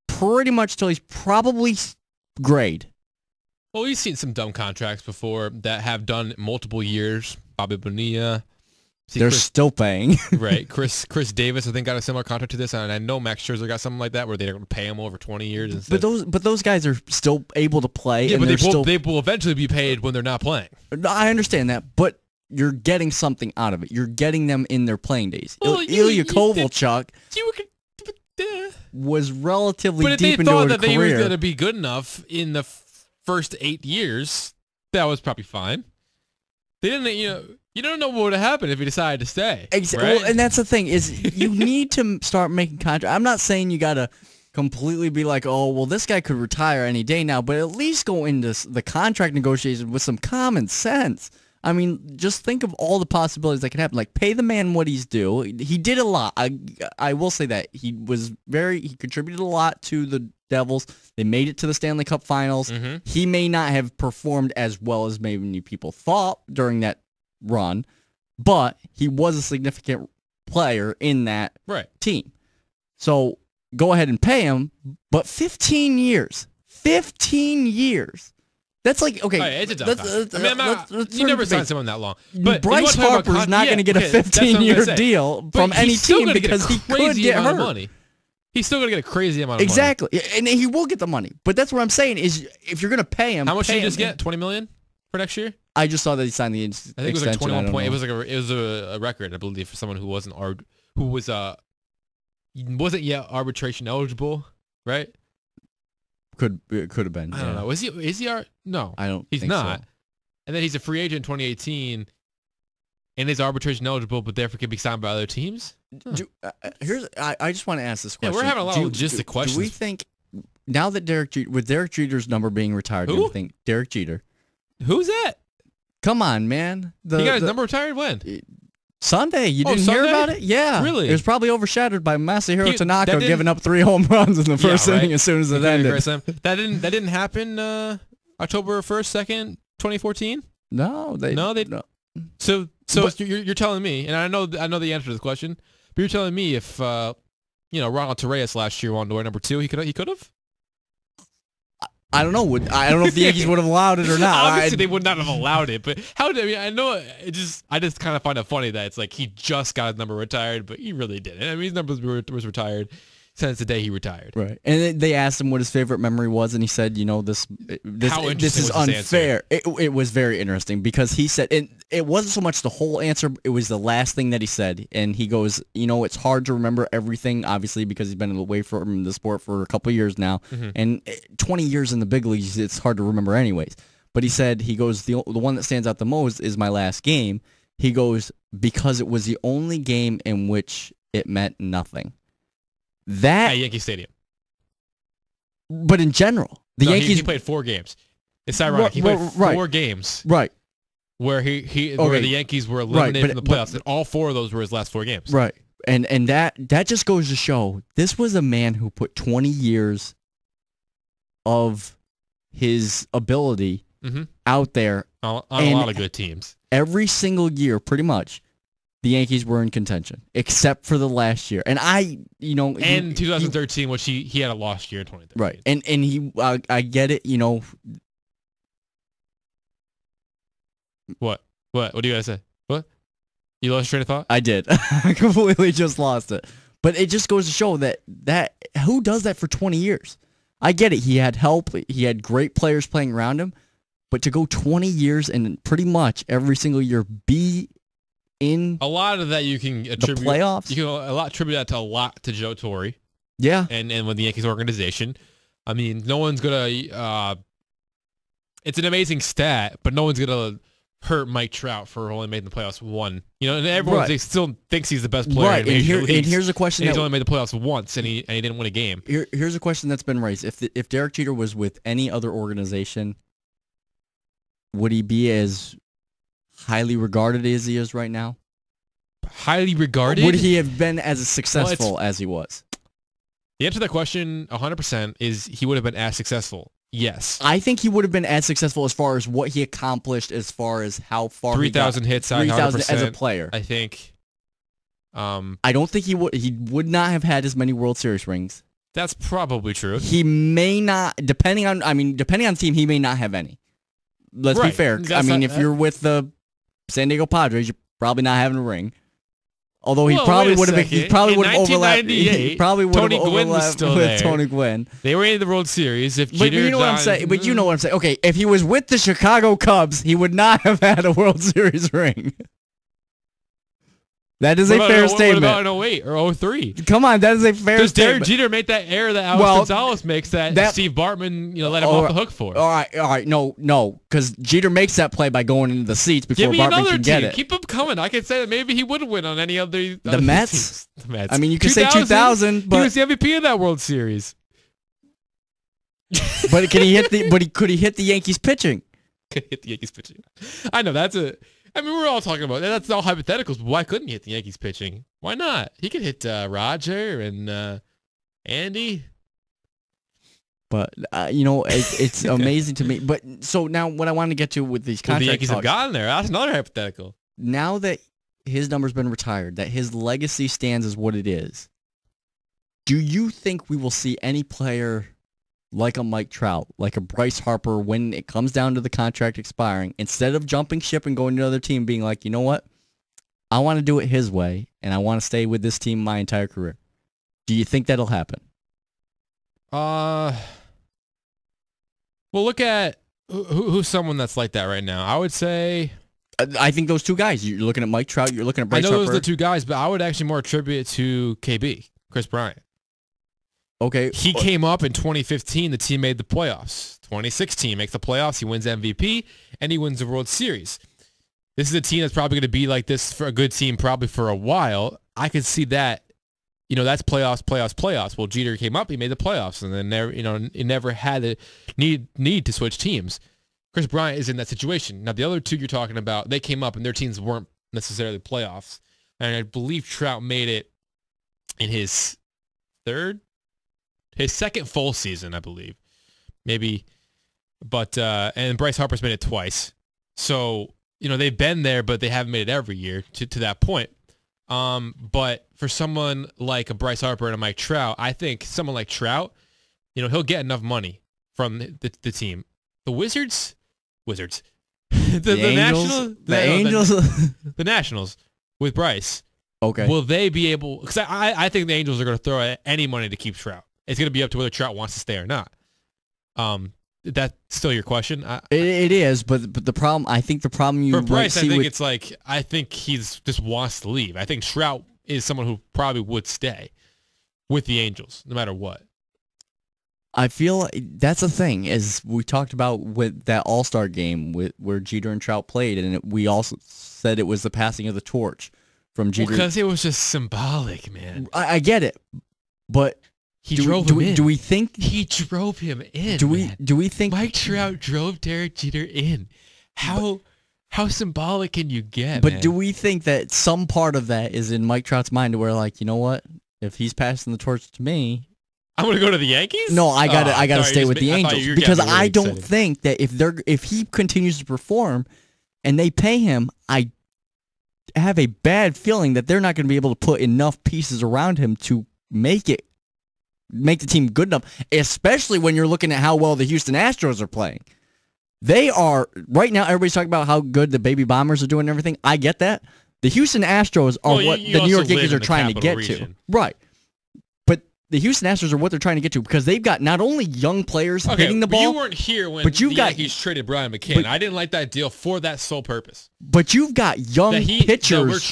Pretty much till he's probably grade. Well, we've seen some dumb contracts before that have done multiple years. Bobby Bonilla. They're still paying. Right. Chris Davis, I think, got a similar contract to this, and I know Max Scherzer got something like that where they're going to pay him over 20 years. Instead. But those guys are still able to play. Yeah, and but they will eventually be paid when they're not playing. I understand that, but you're getting something out of it. You're getting them in their playing days. Well, Ilya Kovalchuk was relatively deep into a career. But if they thought that they were going to be good enough in the first 8 years, that was probably fine. They didn't, you don't know what would have happened if he decided to stay. Exactly. Right? Well, and that's the thing is you need to start making contracts. I'm not saying you got to completely be like, oh, well, this guy could retire any day now, but at least go into the contract negotiations with some common sense. I mean, just think of all the possibilities that could happen. Like, pay the man what he's due. He did a lot. I will say that. He contributed a lot to the Devils. They made it to the Stanley Cup Finals. Mm-hmm. He may not have performed as well as maybe people thought during that run, but he was a significant player in that team. So, go ahead and pay him, but 15 years. 15 years. That's like, okay. Right, it's a dumb contract. You never signed someone that long. But Bryce Harper's not going to get a 15-year deal from any team because he could get hurt. Money. He's still going to get a crazy amount of money. Exactly. And he will get the money. But that's what I'm saying is if you're going to pay him. How much did he just get? $20 million for next year? I just saw that he signed the extension. I think it was like 21 point. It was a record, I believe, for someone who wasn't yet arbitration eligible, right? Could have been. I don't know. Is he? No, I don't. He's not. So. And then he's a free agent in 2018, and is arbitration eligible, but therefore can be signed by other teams. I just want to ask this question. Yeah, we're having a lot of logistic questions. Do we think now that Derek Jeter's number being retired, do you think Derek Jeter? Who's that? Come on, man. He got his number retired when? Sunday. You didn't hear about it? Yeah. Really? It was probably overshadowed by Masahiro Tanaka giving up 3 home runs in the first inning as soon as it ended. That didn't happen October 1st, 2nd, 2014? No. No. So you're telling me, and I know the answer to this question, but you're telling me if Ronald Torreyes last year wanted to wear number 2, he could have? I don't know. I don't know if the Yankees would have allowed it or not. Obviously, they would not have allowed it. But I know I just kind of find it funny that it's like he just got his number retired, but he really didn't. I mean, his number was retired since the day he retired. Right. And they asked him what his favorite memory was, and he said, this is unfair. It was very interesting because he said, and it wasn't so much the whole answer, it was the last thing that he said. And he goes, it's hard to remember everything, obviously, because he's been away from the sport for a couple of years now. And 20 years in the big leagues, it's hard to remember anyways. But he said, the one that stands out the most is my last game. He goes, because it was the only game in which it meant nothing. At Yankee Stadium. But in general, the Yankees... He played 4 games. It's ironic. He played 4 games. Right. Where where the Yankees were eliminated from the playoffs, and all 4 of those were his last 4 games. Right. And that just goes to show, this was a man who put 20 years of his ability out there on a lot of good teams. Every single year, pretty much, the Yankees were in contention, except for the last year. And and 2013, which he had a lost year in 2013. Right. And I get it, What do you guys say? What? You lost your train of thought? I did. I completely just lost it. But it just goes to show that who does that for 20 years? I get it. He had help. He had great players playing around him. But to go 20 years and pretty much every single year be in a lot of that you can attribute the playoffs. You can attribute that to Joe Torre. Yeah. And with the Yankees organization. I mean, no one's gonna it's an amazing stat, but no one's gonna hurt Mike Trout for only making the playoffs one. And everyone still thinks he's the best player. Right. And here's a question. He's only made the playoffs once, and he didn't win a game. Here's a question that's been raised: if Derek Jeter was with any other organization, would he be as highly regarded as he is right now? Highly regarded? Would he have been as successful as he was? The answer to that question, 100%, is he would have been as successful. Yes. I think he would have been as successful as far as what he accomplished, as far as how far 3,000 hits, 3,000 as a player. I think. I don't think he would. He would not have had as many World Series rings. That's probably true. He may not, depending on the team, he may not have any. Let's be fair. If you're with the San Diego Padres, you're probably not having a ring. Although he probably would have. He probably would have overlapped. He probably would have overlapped with Tony Gwynn. They were in the World Series. But you know what I'm saying. But you know what I'm saying. Okay, if he was with the Chicago Cubs, he would not have had a World Series ring. That is a fair statement. What about in 08 or 03? Come on, that is a fair statement. Does Derek Jeter make that error that Alex Gonzalez makes that Steve Bartman let him off the hook for? All right, no, because Jeter makes that play by going into the seats before Bartman can get it. Keep him coming. I could say that maybe he wouldn't win on any other. The Mets. The Mets. I mean, you could say 2000, but he was the MVP of that World Series. But could he hit the Yankees pitching? Could hit the Yankees pitching. I know that's a. I mean, we're all talking about that. That's all hypotheticals, but why couldn't he hit the Yankees pitching? Why not? He could hit Roger and Andy. But, it's amazing to me. But so now what I want to get to with these contract the Yankees have gotten there. That's another hypothetical. Now that his number's been retired, that his legacy stands as what it is, do you think we will see any player like a Mike Trout, like a Bryce Harper, when it comes down to the contract expiring, instead of jumping ship and going to another team, being like, you know what, I want to do it his way, and I want to stay with this team my entire career? Do you think that'll happen? Well, look at who's someone that's like that right now. I would say, I think those two guys. You're looking at Mike Trout. You're looking at Bryce Harper. I know those are the two guys, but I would actually more attribute it to KB, Chris Bryant. Okay. He came up in 2015. The team made the playoffs. 2016 makes the playoffs. He wins MVP, and he wins the World Series. This is a team that's probably going to be like this for a good team probably for a while. I could see that. That's playoffs. Well, Jeter came up. He made the playoffs, and then he never had the need to switch teams. Chris Bryant is in that situation. Now, the other two you're talking about, they came up, and their teams weren't necessarily playoffs. And I believe Trout made it in his second full season, I believe, maybe, but and Bryce Harper's made it twice. So they've been there, but they haven't made it every year to that point. But for someone like a Bryce Harper and a Mike Trout, I think someone like Trout, he'll get enough money from the team. The Wizards, the Angels, Nationals, the Nationals with Bryce. Okay. Will they be able? Because I think the Angels are going to throw any money to keep Trout. It's going to be up to whether Trout wants to stay or not. That's still your question? It is, but the problem, I think the problem you for Bryce, see I think with, it's like I think he's just wants to leave. I think Trout is someone who probably would stay with the Angels no matter what. I feel that's the thing, is we talked about with that All-Star game where Jeter and Trout played, and we also said it was the passing of the torch from Jeter. Because it was just symbolic, man. I get it, but he drove him in. Do we think he drove him in? Do we think Mike Trout drove Derek Jeter in? How symbolic can you get? But man? do we think that some part of that is in Mike Trout's mind, to where, like, you know what, if he's passing the torch to me, I'm gonna go to the Yankees? No, I gotta stay with the Angels, because I don't excited. think that if he continues to perform and they pay him, I have a bad feeling that they're not going to be able to put enough pieces around him to make the team good enough, especially when you're looking at how well the Houston Astros are playing. They are, right now, everybody's talking about how good the Baby Bombers are doing and everything. I get that. The Houston Astros are what the New York Yankees are trying to get to. Right. But the Houston Astros are what they're trying to get to, because they've got not only young players hitting the ball. You weren't here when the Yankees traded Brian McCann. I didn't like that deal for that sole purpose. But you've got young pitchers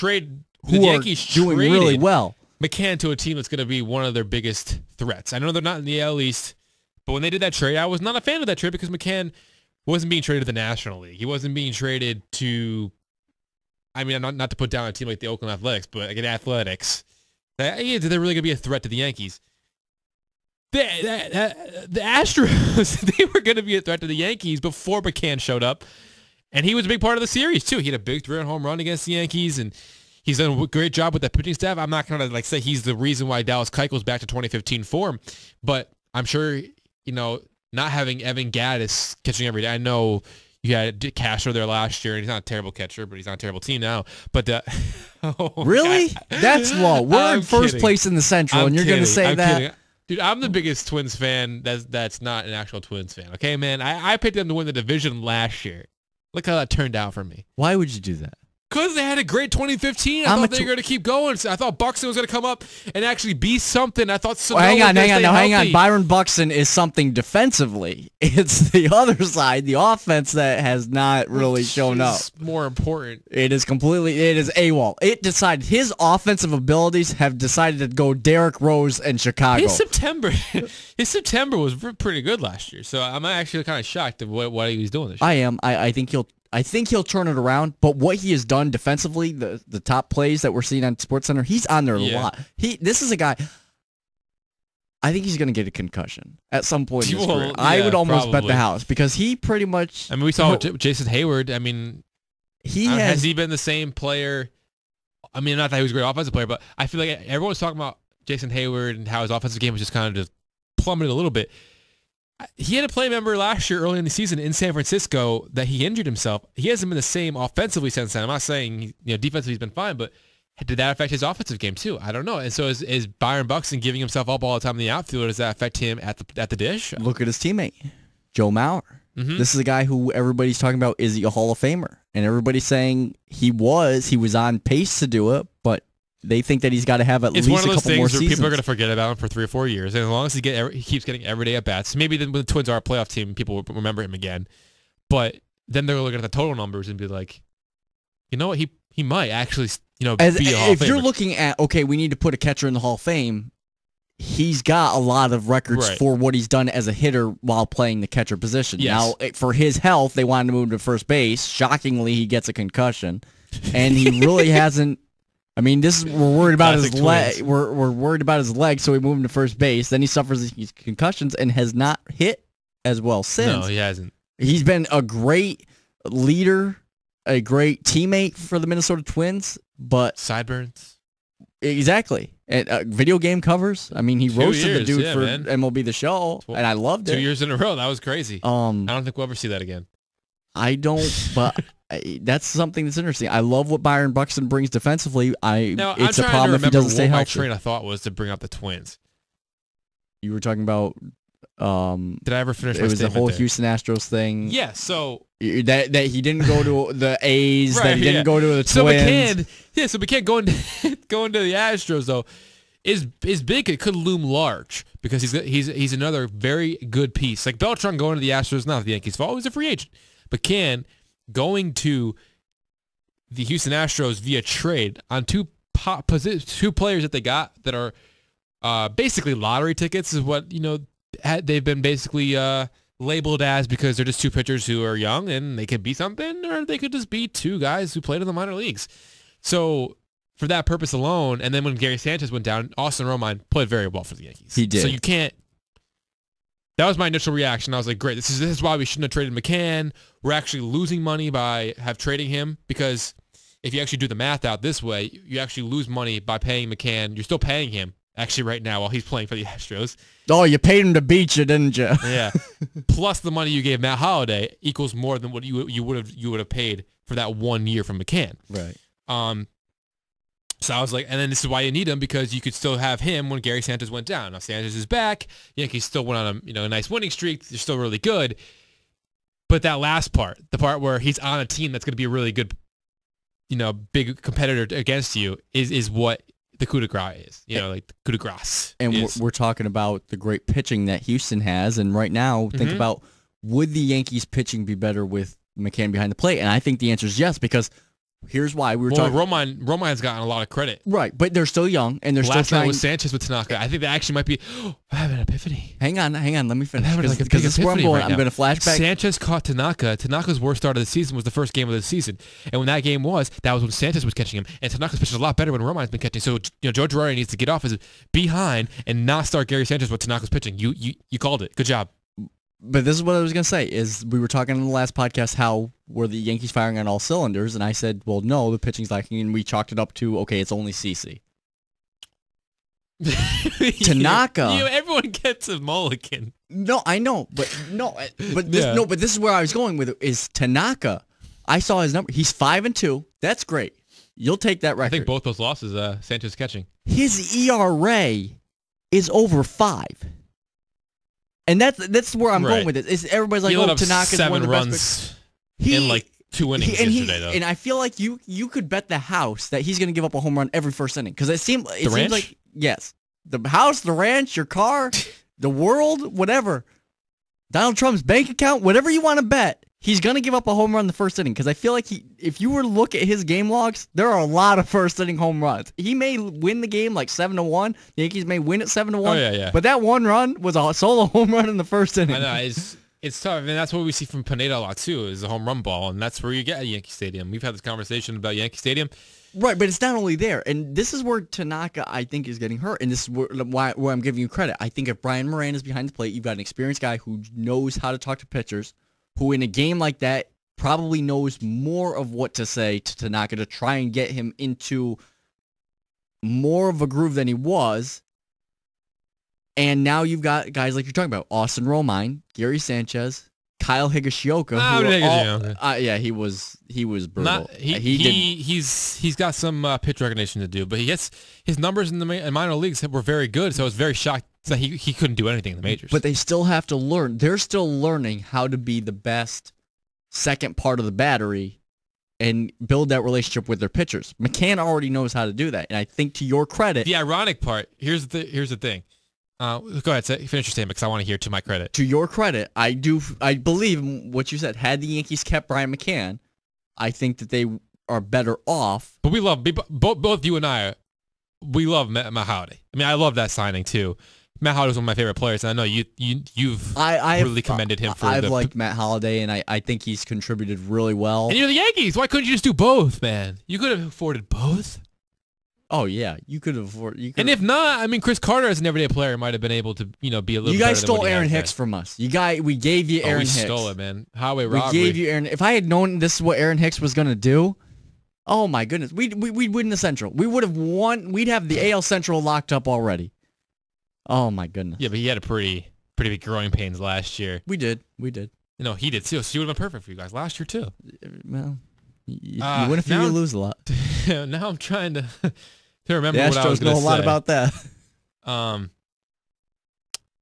who are doing really well. McCann to a team that's going to be one of their biggest threats. I know they're not in the AL East, but when they did that trade, I was not a fan of that trade, because McCann wasn't being traded to the National League. He wasn't being traded to, I mean, not to put down a team like the Oakland Athletics, but like the Athletics. They're really going to be a threat to the Yankees. The Astros, they were going to be a threat to the Yankees before McCann showed up, and he was a big part of the series too. He had a big 3-run home run against the Yankees, and he's done a great job with that pitching staff. I'm not going to say he's the reason why Dallas Keuchel's back to 2015 form, but I'm sure, not having Evan Gattis catching every day. I know you had Castro there last year, and he's not a terrible catcher, but he's on a terrible team now. But really? God. That's low. We're in first place in the Central, and you're going to say that? Kidding. Dude, I'm the biggest Twins fan that's not an actual Twins fan. Okay, man? I picked them to win the division last year. Look how that turned out for me. Why would you do that? Because they had a great 2015. I thought they were going to keep going. I thought Buxton was going to come up and actually be something. I thought Sano hang on. Byron Buxton is something defensively. It's the other side, the offense, that has not really shown up. More important. It is AWOL. It decided his offensive abilities have decided to go Derrick Rose and Chicago. His September was pretty good last year. So I'm actually kind of shocked at what he was doing this year. I am. I think he'll turn it around, but what he has done defensively, the top plays that we're seeing on SportsCenter, he's on there a lot. This is a guy, I think he's going to get a concussion at some point in his career. I would almost bet the house, because he pretty much... I mean, we saw Jason Hayward. I mean, has he been the same player? I mean, not that he was a great offensive player, but I feel like everyone was talking about Jason Hayward and how his offensive game was just kind of just plummeted a little bit. He had a play member last year early in the season in San Francisco that he injured himself. He hasn't been the same offensively since then. I'm not saying defensively he's been fine, but did that affect his offensive game too? I don't know. And so is Byron Buxton giving himself up all the time in the outfield? Does that affect him at the dish? Look at his teammate, Joe Mauer. Mm-hmm. This is a guy who everybody's talking about, is he a Hall of Famer? And everybody's saying he was on pace to do it, but they think that he's got to have at least a couple more seasons. It's one of those things where people are going to forget about him for 3 or 4 years. And as long as he keeps getting everyday at-bats, maybe when the Twins are a playoff team, people will remember him again. But then they're looking at the total numbers and be like, you know what, he might actually be a Hall of Famer. If you're looking at, okay, we need to put a catcher in the Hall of Fame, he's got a lot of records for what he's done as a hitter while playing the catcher position. Yes. Now, for his health, they wanted to move him to first base. Shockingly, he gets a concussion. And he really hasn't... I mean, we're worried about his leg. We're worried about his leg, so we move him to first base. Then he suffers these concussions and has not hit as well since. No, he hasn't. He's been a great leader, a great teammate for the Minnesota Twins, but sideburns. Exactly. And video game covers. I mean, he roasted the dude for man. MLB The Show, and I loved it. 2 years in a row. That was crazy. I don't think we'll ever see that again. I don't, but that's something that's interesting. I love what Byron Buxton brings defensively. It's a problem if he doesn't stay healthy. My train of thought was to bring up the Twins. You were talking about... did I ever finish my statement? It was the whole there? Houston Astros thing. Yeah, so That he didn't go to the A's, Right, that he didn't go to the Twins. So McCann going to the Astros though is big. It could loom large because he's another very good piece. Like Beltran going to the Astros, not the Yankees' fault. He was a free agent. McCann going to the Houston Astros via trade on two players that they got that are basically lottery tickets is what they've been basically labeled as, because they're just two pitchers who are young and they could be something, or they could just be two guys who played in the minor leagues. So for that purpose alone, and then when Gary Sanchez went down, Austin Romine played very well for the Yankees. He did. So you can't. That was my initial reaction. I was like, great, this is why we shouldn't have traded McCann. We're actually losing money by trading him, because if you actually do the math out this way, you actually lose money by paying McCann. You're still paying him actually right now while he's playing for the Astros. Oh, you paid him to beat you, didn't you? Yeah. Plus the money you gave Matt Holliday equals more than what you would have paid for that 1 year from McCann. Right. So I was like, and then this is why you need him, because you could still have him when Gary Sanchez went down. Now Sanchez is back. Yankees still went on a nice winning streak. They're still really good. But that last part, the part where he's on a team that's going to be a really good, big competitor against you, is what the coup de grace is. Like the coup de grace. And we're talking about the great pitching that Houston has. And right now, think about, would the Yankees pitching be better with McCann behind the plate? And I think the answer is yes, because here's why we were talking. Romine's gotten a lot of credit. Right, but they're still young, and they're still Last night trying. with Sanchez with Tanaka, I think that actually might be. I have an epiphany. Hang on, let me finish. Because this is where I'm going. I'm going to flashback. Sanchez caught Tanaka. Tanaka's worst start of the season was the first game of the season, and when that game was when Sanchez was catching him, and Tanaka's pitching a lot better when Romine's been catching. So Joe Girardi needs to get off his behind and not start Gary Sanchez with Tanaka's pitching. You called it. Good job. But this is what I was going to say, is we were talking in the last podcast, how were the Yankees firing on all cylinders, and I said, well, no, the pitching's lacking, and we chalked it up to, okay, it's only CC. Tanaka. Everyone gets a mulligan. No, I know, but this is where I was going with it, is Tanaka. I saw his number. He's 5-2. That's great. You'll take that record. I think both those losses, Sanchez catching. His ERA is over 5. And that's where I'm going with it. Is everybody's like, oh, Tanaka's one of the best. In like 2 innings yesterday, though. And I feel like you could bet the house that he's going to give up a home run every first inning, because it seems like, yes, the house, the ranch, your car, the world, whatever, Donald Trump's bank account, whatever you want to bet, he's going to give up a home run in the first inning, because I feel like if you were to look at his game logs, there are a lot of first inning home runs. He may win the game like 7-1. The Yankees may win it 7-1. Oh, yeah. But that one run was a solo home run in the first inning. I know, it's tough, and that's what we see from Pineda a lot too, is the home run ball, and that's where you get at Yankee Stadium. We've had this conversation about Yankee Stadium. Right, but it's not only there, and this is where Tanaka, I think, is getting hurt, and this is where I'm giving you credit. I think if Brian Moran is behind the plate, you've got an experienced guy who knows how to talk to pitchers, who in a game like that probably knows more of what to say to Tanaka to try and get him into more of a groove than he was. And now you've got guys like you're talking about, Austin Romine, Gary Sanchez, Kyle Higashioka. Yeah, he was brutal. He's got some pitch recognition to do, but his numbers in the minor leagues were very good, so I was very shocked that he couldn't do anything in the majors. But they still have to learn. They're still learning how to be the best second part of the battery and build that relationship with their pitchers. McCann already knows how to do that, and I think to your credit, the ironic part here's the thing. Go ahead, finish your statement, because I want to hear to my credit. To your credit, I believe what you said. Had the Yankees kept Brian McCann, I think that they are better off. But we love both you and I. We love Matt Holliday. I mean, I love that signing too. Matt Holliday was one of my favorite players, and I know you've really commended him for. I've liked Matt Holliday, and I think he's contributed really well. And you're the Yankees. Why couldn't you just do both, man? You could have afforded both. Oh yeah, you could afford. And if not, I mean, Chris Carter as an everyday player might have been able to, be a little. You guys stole Aaron Hicks from us. We gave you Aaron Hicks. We stole it, man. Highway robbery. We gave you Aaron. If I had known this is what Aaron Hicks was gonna do, oh my goodness, we'd win the Central. We would have won. We'd have the AL Central locked up already. Oh my goodness. Yeah, but he had a pretty big growing pains last year. We did. He did too. So he would have been perfect for you guys last year too. Well, you win a few, you lose a lot. Now I'm trying to. To remember the what I was Astros going to say. Know a lot about that.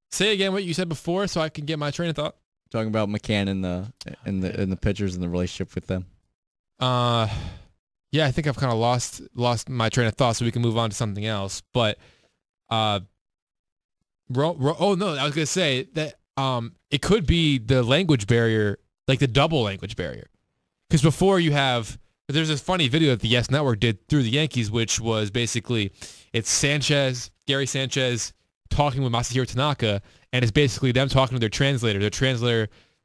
Say again what you said before, so I can get my train of thought. Talking about McCann and the pitchers and the relationship with them. Yeah, I think I've kind of lost my train of thought, so we can move on to something else. But, oh no, I was gonna say that it could be the language barrier, like the double language barrier, because before there's this funny video that the Yes Network did through the Yankees, which was basically it's Gary Sanchez talking with Masahiro Tanaka, and it's basically them talking to their translator.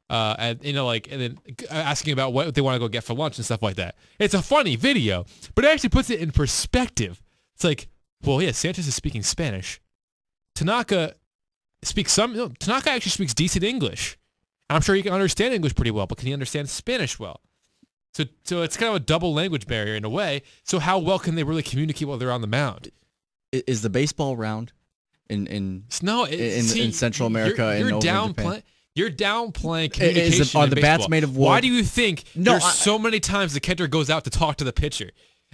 And then asking about what they want to go get for lunch and stuff like that. It's a funny video, but it actually puts it in perspective. It's like, well, yeah, Sanchez is speaking Spanish. Tanaka actually speaks decent English. I'm sure he can understand English pretty well, but can he understand Spanish well? So it's kind of a double language barrier in a way. So how well can they really communicate while they're on the mound? Is the baseball round in Central America? You're downplaying. You're downplaying communication. Are the bats made of wood? Why do you think there's so many times the catcher goes out to talk to the pitcher?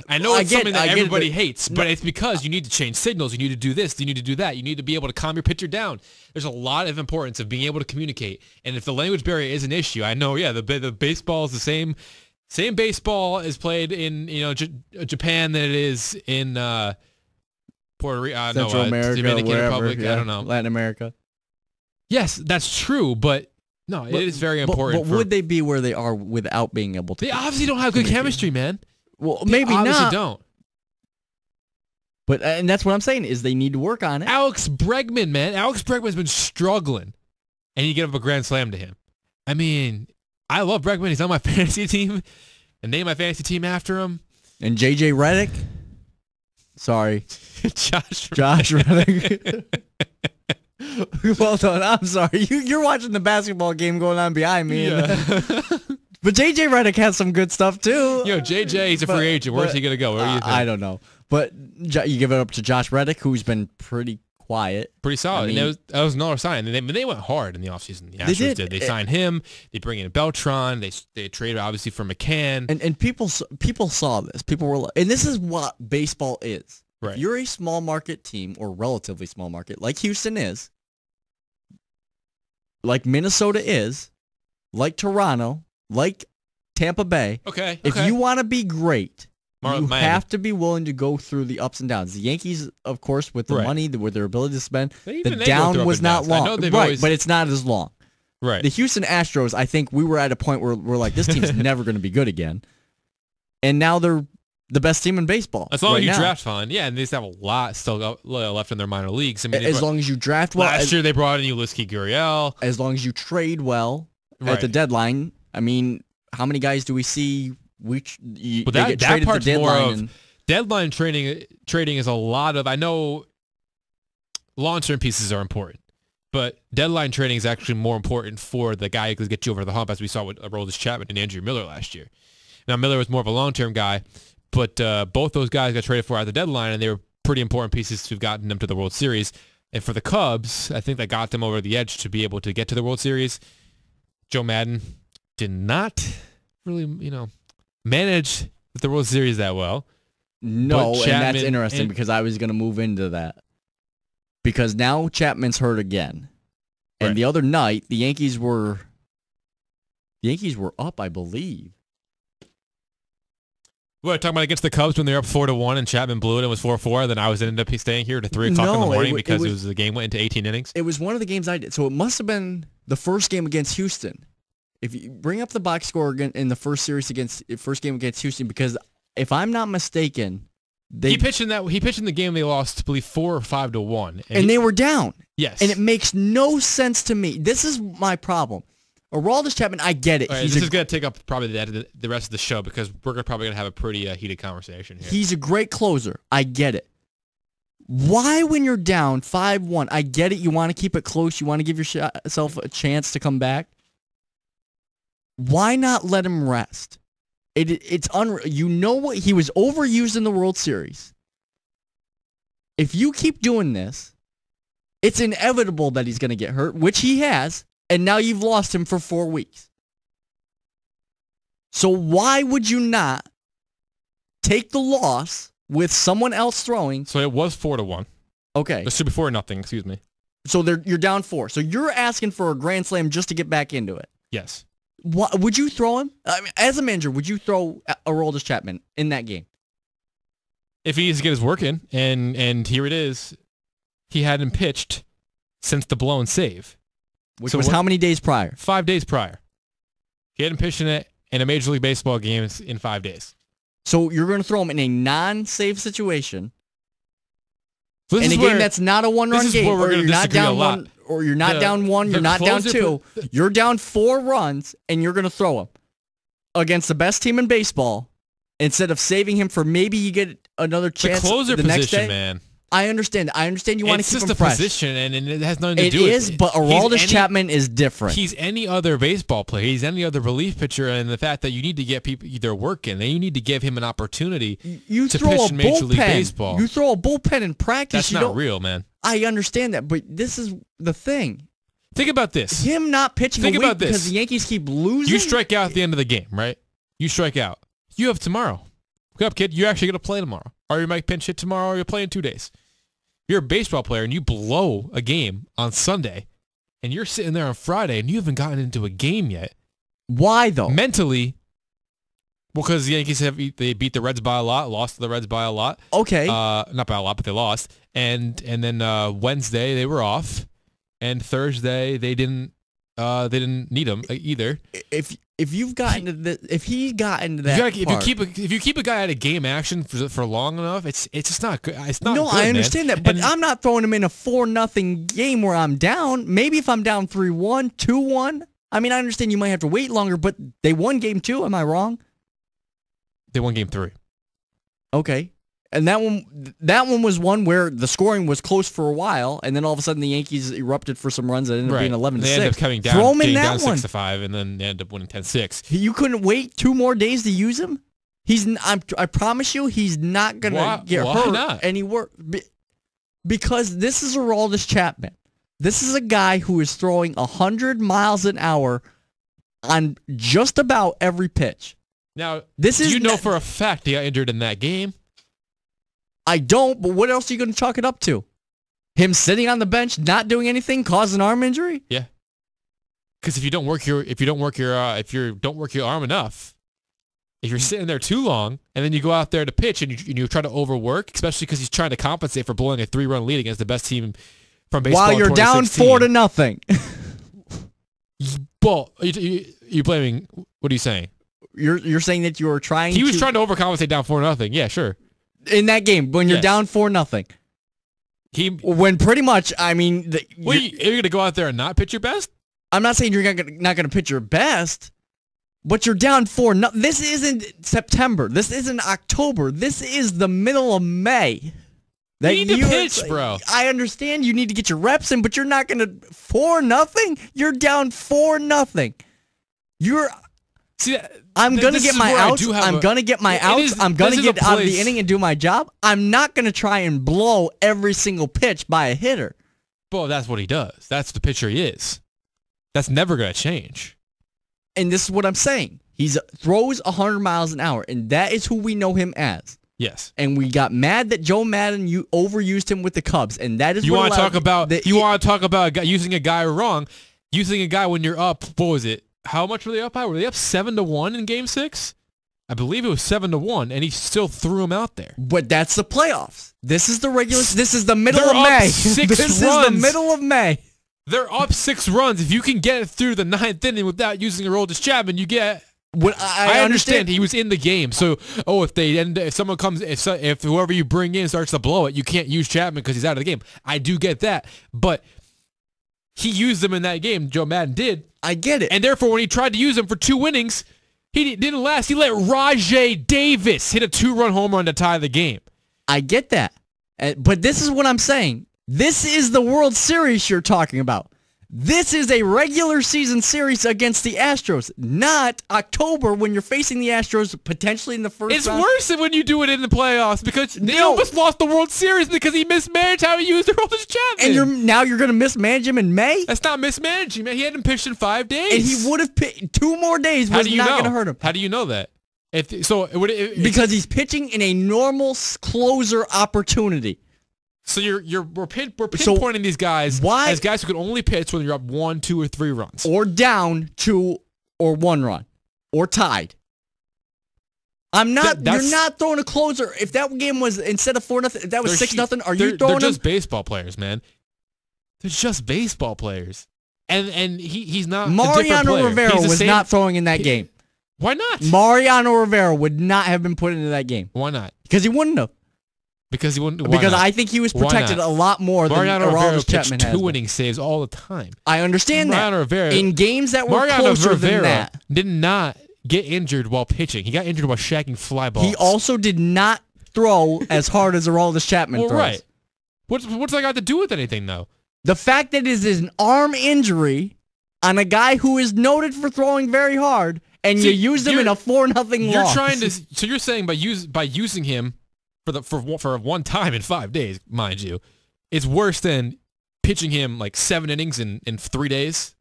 I know it's something that everybody hates, but it's because you need to change signals. You need to do this. You need to do that. You need to be able to calm your pitcher down. There's a lot of importance of being able to communicate. And if the language barrier is an issue, I know, yeah, the baseball is the same baseball is played in Japan than it is in Puerto Rico, Central America, Dominican wherever, Republic. yeah, I don't know, Latin America. Yes, that's true, but no, it is very important. But would they be where they are without being able to? They obviously don't have good chemistry, man. Well, maybe not. Don't. But and that's what I'm saying is they need to work on it. Alex Bregman's been struggling, and you give up a grand slam to him. I mean, I love Bregman. He's on my fantasy team, and name my fantasy team after him. And JJ Redick. Sorry, Josh Reddick. Well done. I'm sorry. You're watching the basketball game going on behind me. Yeah. But JJ Redick has some good stuff too. JJ, he's a free agent. Where's he gonna go? Where do you think? I don't know. But you give it up to Josh Reddick, who's been pretty quiet. Pretty solid. I mean, and that was another sign. And they went hard in the offseason. The Astros did. They signed him. They bring in Beltran. They traded, obviously, for McCann. And people saw this. People were like, and this is what baseball is. Right. If you're a small market team, or relatively small market, like Houston is, like Minnesota is, like Toronto, like Tampa Bay. Okay. If you want to be great, you Miami. have to be willing to go through the ups and downs. The Yankees, of course, with the money, with their ability to spend, the down was not long. But it's not as long. Right. The Houston Astros, I think we were at a point where we're like, this team's never going to be good again. And now they're the best team in baseball. As long as you draft fine. Yeah, and they just have a lot still left in their minor leagues. I mean, as long as you draft well. Last year they brought in Ulysses Gurriel. As long as you trade well at the deadline. I mean, how many guys do we see? That part's more of deadline trading is a lot of. I know long-term pieces are important, but deadline trading is actually more important for the guy who could get you over the hump, as we saw with Aroldis Chapman and Andrew Miller last year. Now Miller was more of a long-term guy, but both those guys got traded for at the deadline, and they were pretty important pieces to have gotten them to the World Series. And for the Cubs, I think that got them over the edge to be able to get to the World Series. Joe Madden did not really, manage the World Series that well. No, and that's interesting because I was going to move into that. Because now Chapman's hurt again. And the other night, the Yankees were up, I believe. What, talking about against the Cubs when they were up 4-1 and Chapman blew it and was 4-4, then I ended up staying here to 3 o'clock in the morning because the game went into 18 innings? It was one of the games I did. So it must have been the first game against Houston. If you bring up the box score again in the first game against Houston, because if I'm not mistaken, he pitched in the game they lost, I believe 4 or 5-1, and they were down. Yes, and it makes no sense to me. This is my problem. Aroldis Chapman, I get it. Right, this is going to take up probably the rest of the show because we're probably going to have a pretty heated conversation here. He's a great closer. I get it. Why, when you're down 5-1, I get it. You want to keep it close. You want to give yourself a chance to come back. Why not let him rest? It's unreal. You know what? He was overused in the World Series. If you keep doing this, it's inevitable that he's going to get hurt, which he has, and now you've lost him for 4 weeks. So why would you not take the loss with someone else throwing? So it was 4-1. Okay. This should be 4-0, excuse me. So you're down 4. So you're asking for a grand slam just to get back into it. Yes. What, would you throw him? I mean, as a manager, would you throw Aroldis Chapman in that game? If he needs to get his work in, and here it is, he hadn't pitched since the blown save. Which was how many days prior? 5 days prior. He hadn't pitched in a Major League Baseball game in 5 days. So you're going to throw him in a non-save situation, So in a game that's not a one-run game, where we're or gonna you're not disagree a down lot. 1, or you're not down 1, you're not down 2. You're down 4 runs, and you're going to throw him against the best team in baseball instead of saving him for maybe you get another chance the closer the next position, day. man. I understand you want to keep him fresh. It's just a position, and it has nothing to do with it. It is, but Aroldis Chapman is different. He's any other baseball player. He's any other relief pitcher, and the fact that you need to get people their work in, and you need to give him an opportunity you to throw pitch a in Major League bullpen. Baseball. You throw a bullpen in practice. That's not real, man. I understand that, but this is the thing. Think about this. Him not pitching Think a week about this. because the Yankees keep losing. You strike out at the end of the game, right? You strike out. You have tomorrow. Wake up, kid. You're actually going to play tomorrow. Or you might pinch hit tomorrow, or you'll play in 2 days. You're a baseball player, and you blow a game on Sunday, and you're sitting there on Friday, and you haven't gotten into a game yet. Why, though? Mentally, because the Yankees they beat the Reds by a lot, lost to the Reds by a lot. Okay. Not by a lot, but they lost. And then Wednesday they were off, and Thursday they didn't need him either. If you've gotten to if he got into that, if you keep a guy out of game action for long enough, it's just not good. It's not. No, good, I understand man. that, but I'm not throwing him in a 4-0 game where I'm down. Maybe if I'm down 3-1, 2-1. I mean, I understand you might have to wait longer, but they won game 2. Am I wrong? They won game 3. Okay. And that one was one where the scoring was close for a while, and then all of a sudden the Yankees erupted for some runs that ended up being 11-6. They ended up coming down, Throw him in down that one. 6-5, and then they ended up winning 10-6. You couldn't wait 2 more days to use him? I promise you, he's not gonna get hurt not? anywhere. Because this is Aroldis Chapman. This is a guy who is throwing 100 miles an hour on just about every pitch. Now, you know for a fact he got injured in that game? I don't, but what else are you going to chalk it up to? Him sitting on the bench, not doing anything, cause an arm injury? Yeah. Because if you don't work your arm enough, if you're sitting there too long, and then you go out there to pitch and you try to overwork, especially because he's trying to compensate for blowing a 3-run lead against the best team from baseball. While you're down 4-0. Well, you blaming? What are you saying? You're saying that you were trying. He was trying to overcompensate down 4-0. Yeah, sure. In that game, when you're down 4-0. When pretty much, I mean, are you going to go out there and not pitch your best? I'm not saying you're not going to pitch your best, but you're down 4-0. This isn't September. This isn't October. This is the middle of May. You need to pitch, bro. I understand you need to get your reps in, but you're not going to 4-0. You're down 4-0. I'm going to get my outs. I'm going to get my outs. I'm going to get out of the inning and do my job. I'm not going to try and blow every single pitch by a hitter. Well, that's what he does. That's the pitcher he is. That's never going to change. And this is what I'm saying. He throws 100 miles an hour, and that is who we know him as. Yes. And we got mad that Joe Madden overused him with the Cubs, and that is you want to talk about using a guy wrong, using a guy when you're up. What was it? How much were they up by? Were they up 7-1 in Game 6? I believe it was 7-1, and he still threw him out there. But that's the playoffs. This is the regular. This is the middle of May. This is the middle of May. They're up 6 runs. If you can get it through the 9th inning without using Aroldis Chapman, you get. I understand he was in the game. So, if whoever you bring in starts to blow it, you can't use Chapman because he's out of the game. I do get that, but he used them in that game. Joe Madden did. I get it. And therefore, when he tried to use them for 2 innings, he didn't last. He let Rajay Davis hit a 2-run home run to tie the game. I get that. But this is what I'm saying. This is the World Series you're talking about. This is a regular season series against the Astros, not October when you're facing the Astros potentially in the first round. It's worse than when you do it in the playoffs because they almost lost the World Series because he mismanaged how he used Aroldis Chapman. And now you're going to mismanage him in May? That's not mismanaging, man. He hadn't pitched in 5 days. And he would have pitched 2 more days. Was not going to hurt him. How do you know that? Because he's pitching in a normal closer opportunity. So we're pinpointing these guys as guys who can only pitch when you're up 1, 2, or 3 runs, or down 2 or 1 run, or tied. You're not throwing a closer. If that game was instead of 4-0, if that was 6-0, are you throwing They're just baseball players, man. They're just baseball players. And he's not Mariano Rivera was not throwing in that game. Why not? Mariano Rivera would not have been put into that game. Why not? Because he wouldn't have. Because he wouldn't. Because I think he was protected a lot more than Aroldis Chapman has. 2 inning saves all the time. I understand Mariano that. Rivera, in games that were closer than that, did not get injured while pitching. He got injured while shacking fly balls. He also did not throw as hard as Aroldis Chapman throws. Right. What's that got to do with anything, though? The fact that it is an arm injury on a guy who is noted for throwing very hard, and you used him in a 4-0 loss. So you're saying by using him for one time in 5 days, mind you, it's worse than pitching him like 7 innings in 3 days,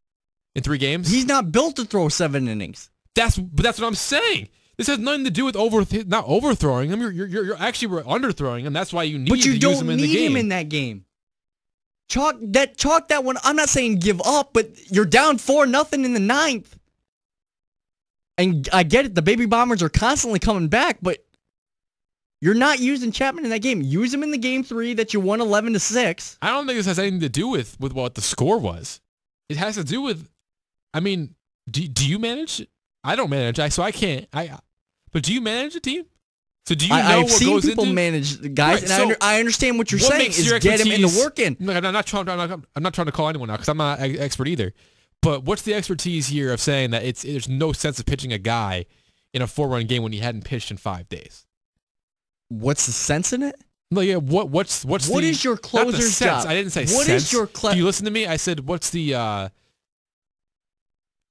in 3 games? He's not built to throw 7 innings. That's what I'm saying. This has nothing to do with not overthrowing him. You're actually underthrowing him. That's why you need to use him in the game. But you don't need him in that game. Chalk that one. I'm not saying give up, but you're down 4-0 in the 9th. And I get it. The baby bombers are constantly coming back, but you're not using Chapman in that game. Use him in the game 3 that you won 11-6. I don't think this has anything to do with what the score was. It has to do with, I mean, do you manage? I don't manage, so I can't. But do you manage a team? So do you know what goes into? I've seen people manage the guys, right, and I understand what you're saying is get him in the work in. I'm not trying to call anyone out because I'm not an expert either. But what's the expertise here of saying that there's no sense of pitching a guy in a 4-run game when he hadn't pitched in 5 days? What's the sense in it? No, yeah. What is your closer's job? I didn't say what sense. Is your Do you listen to me? I said what's the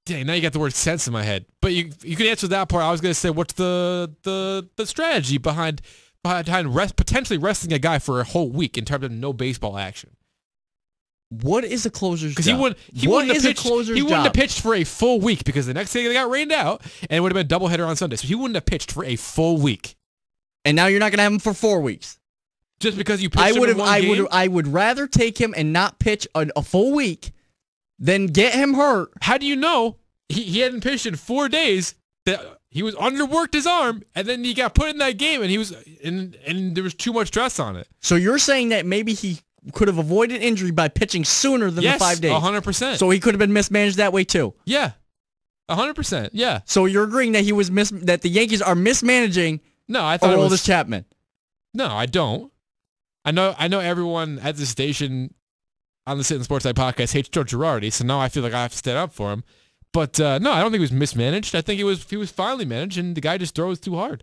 Dang, now you got the word sense in my head. But you can answer that part. I was going to say, what's the strategy behind potentially resting a guy for a whole week in terms of no baseball action? What is a closer's job? Because he wouldn't have pitched for a full week because the next day they got rained out and it would have been a doubleheader on Sunday. So he wouldn't have pitched for a full week. And now you're not going to have him for 4 weeks. Just because you pitched him in one game? I would rather take him and not pitch a full week than get him hurt. How do you know he hadn't pitched in 4 days, that he was underworked his arm, and then he got put in that game, and he was and there was too much stress on it. So you're saying that maybe he could have avoided injury by pitching sooner than the 5 days? 100%. So he could have been mismanaged that way too? Yeah, 100%. Yeah. So you're agreeing that that the Yankees are mismanaging Aroldis Chapman? No, I don't. I know everyone at the station on the Sittin Sportside podcast hates Joe Girardi, so now I feel like I have to stand up for him. But no, I don't think he was mismanaged. I think he was finely managed, and the guy just throws too hard.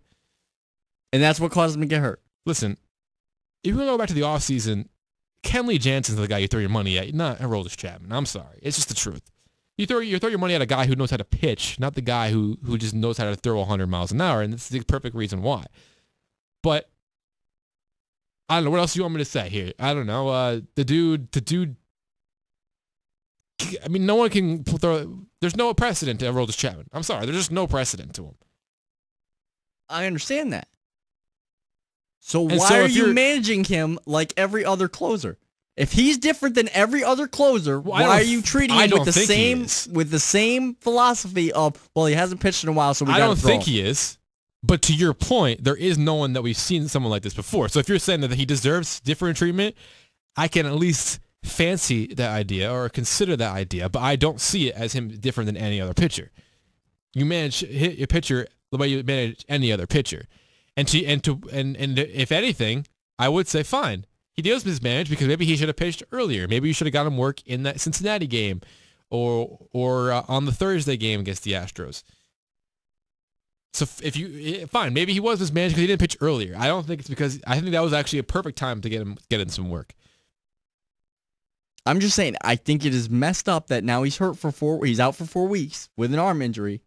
And that's what caused him to get hurt. Listen, if you go back to the offseason, Kenley Jansen's the guy you throw your money at, not Aroldis Chapman. I'm sorry. It's just the truth. You throw your money at a guy who knows how to pitch, not the guy who just knows how to throw 100 miles an hour, and this is the perfect reason why. But I don't know. What else do you want me to say here? I don't know. The dude. I mean, no one can throw. There's no precedent to Aroldis Chapman. I'm sorry. There's just no precedent to him. I understand that. So why are you managing him like every other closer? If he's different than every other closer, why are you treating him with the same philosophy of, well, he hasn't pitched in a while, so we got to throw him? I don't think he is. But to your point, there is no one that we've seen someone like this before. So if you're saying that he deserves different treatment, I can at least fancy that idea or consider that idea, but I don't see it as him different than any other pitcher. You hit your pitcher the way you manage any other pitcher, and if anything, I would say fine. He deals mismanaged because maybe he should have pitched earlier. Maybe you should have got him work in that Cincinnati game, or on the Thursday game against the Astros. So fine, maybe he was mismanaged because he didn't pitch earlier. I don't think it's because I think that was actually a perfect time to get in some work. I'm just saying, I think it is messed up that now he's hurt he's out for 4 weeks with an arm injury.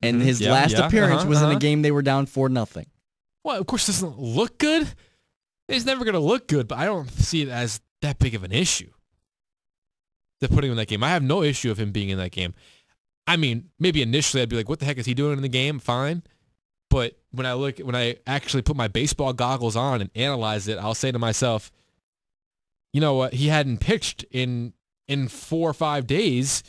And his last appearance was in a game they were down 4-0. Well, of course it doesn't look good. It's never going to look good, but I don't see it as that big of an issue. They're putting him in that game. I have no issue of him being in that game. I mean, maybe initially I'd be like, what the heck is he doing in the game? Fine. But when I actually put my baseball goggles on and analyze it, I'll say to myself, you know what? He hadn't pitched in 4 or 5 days.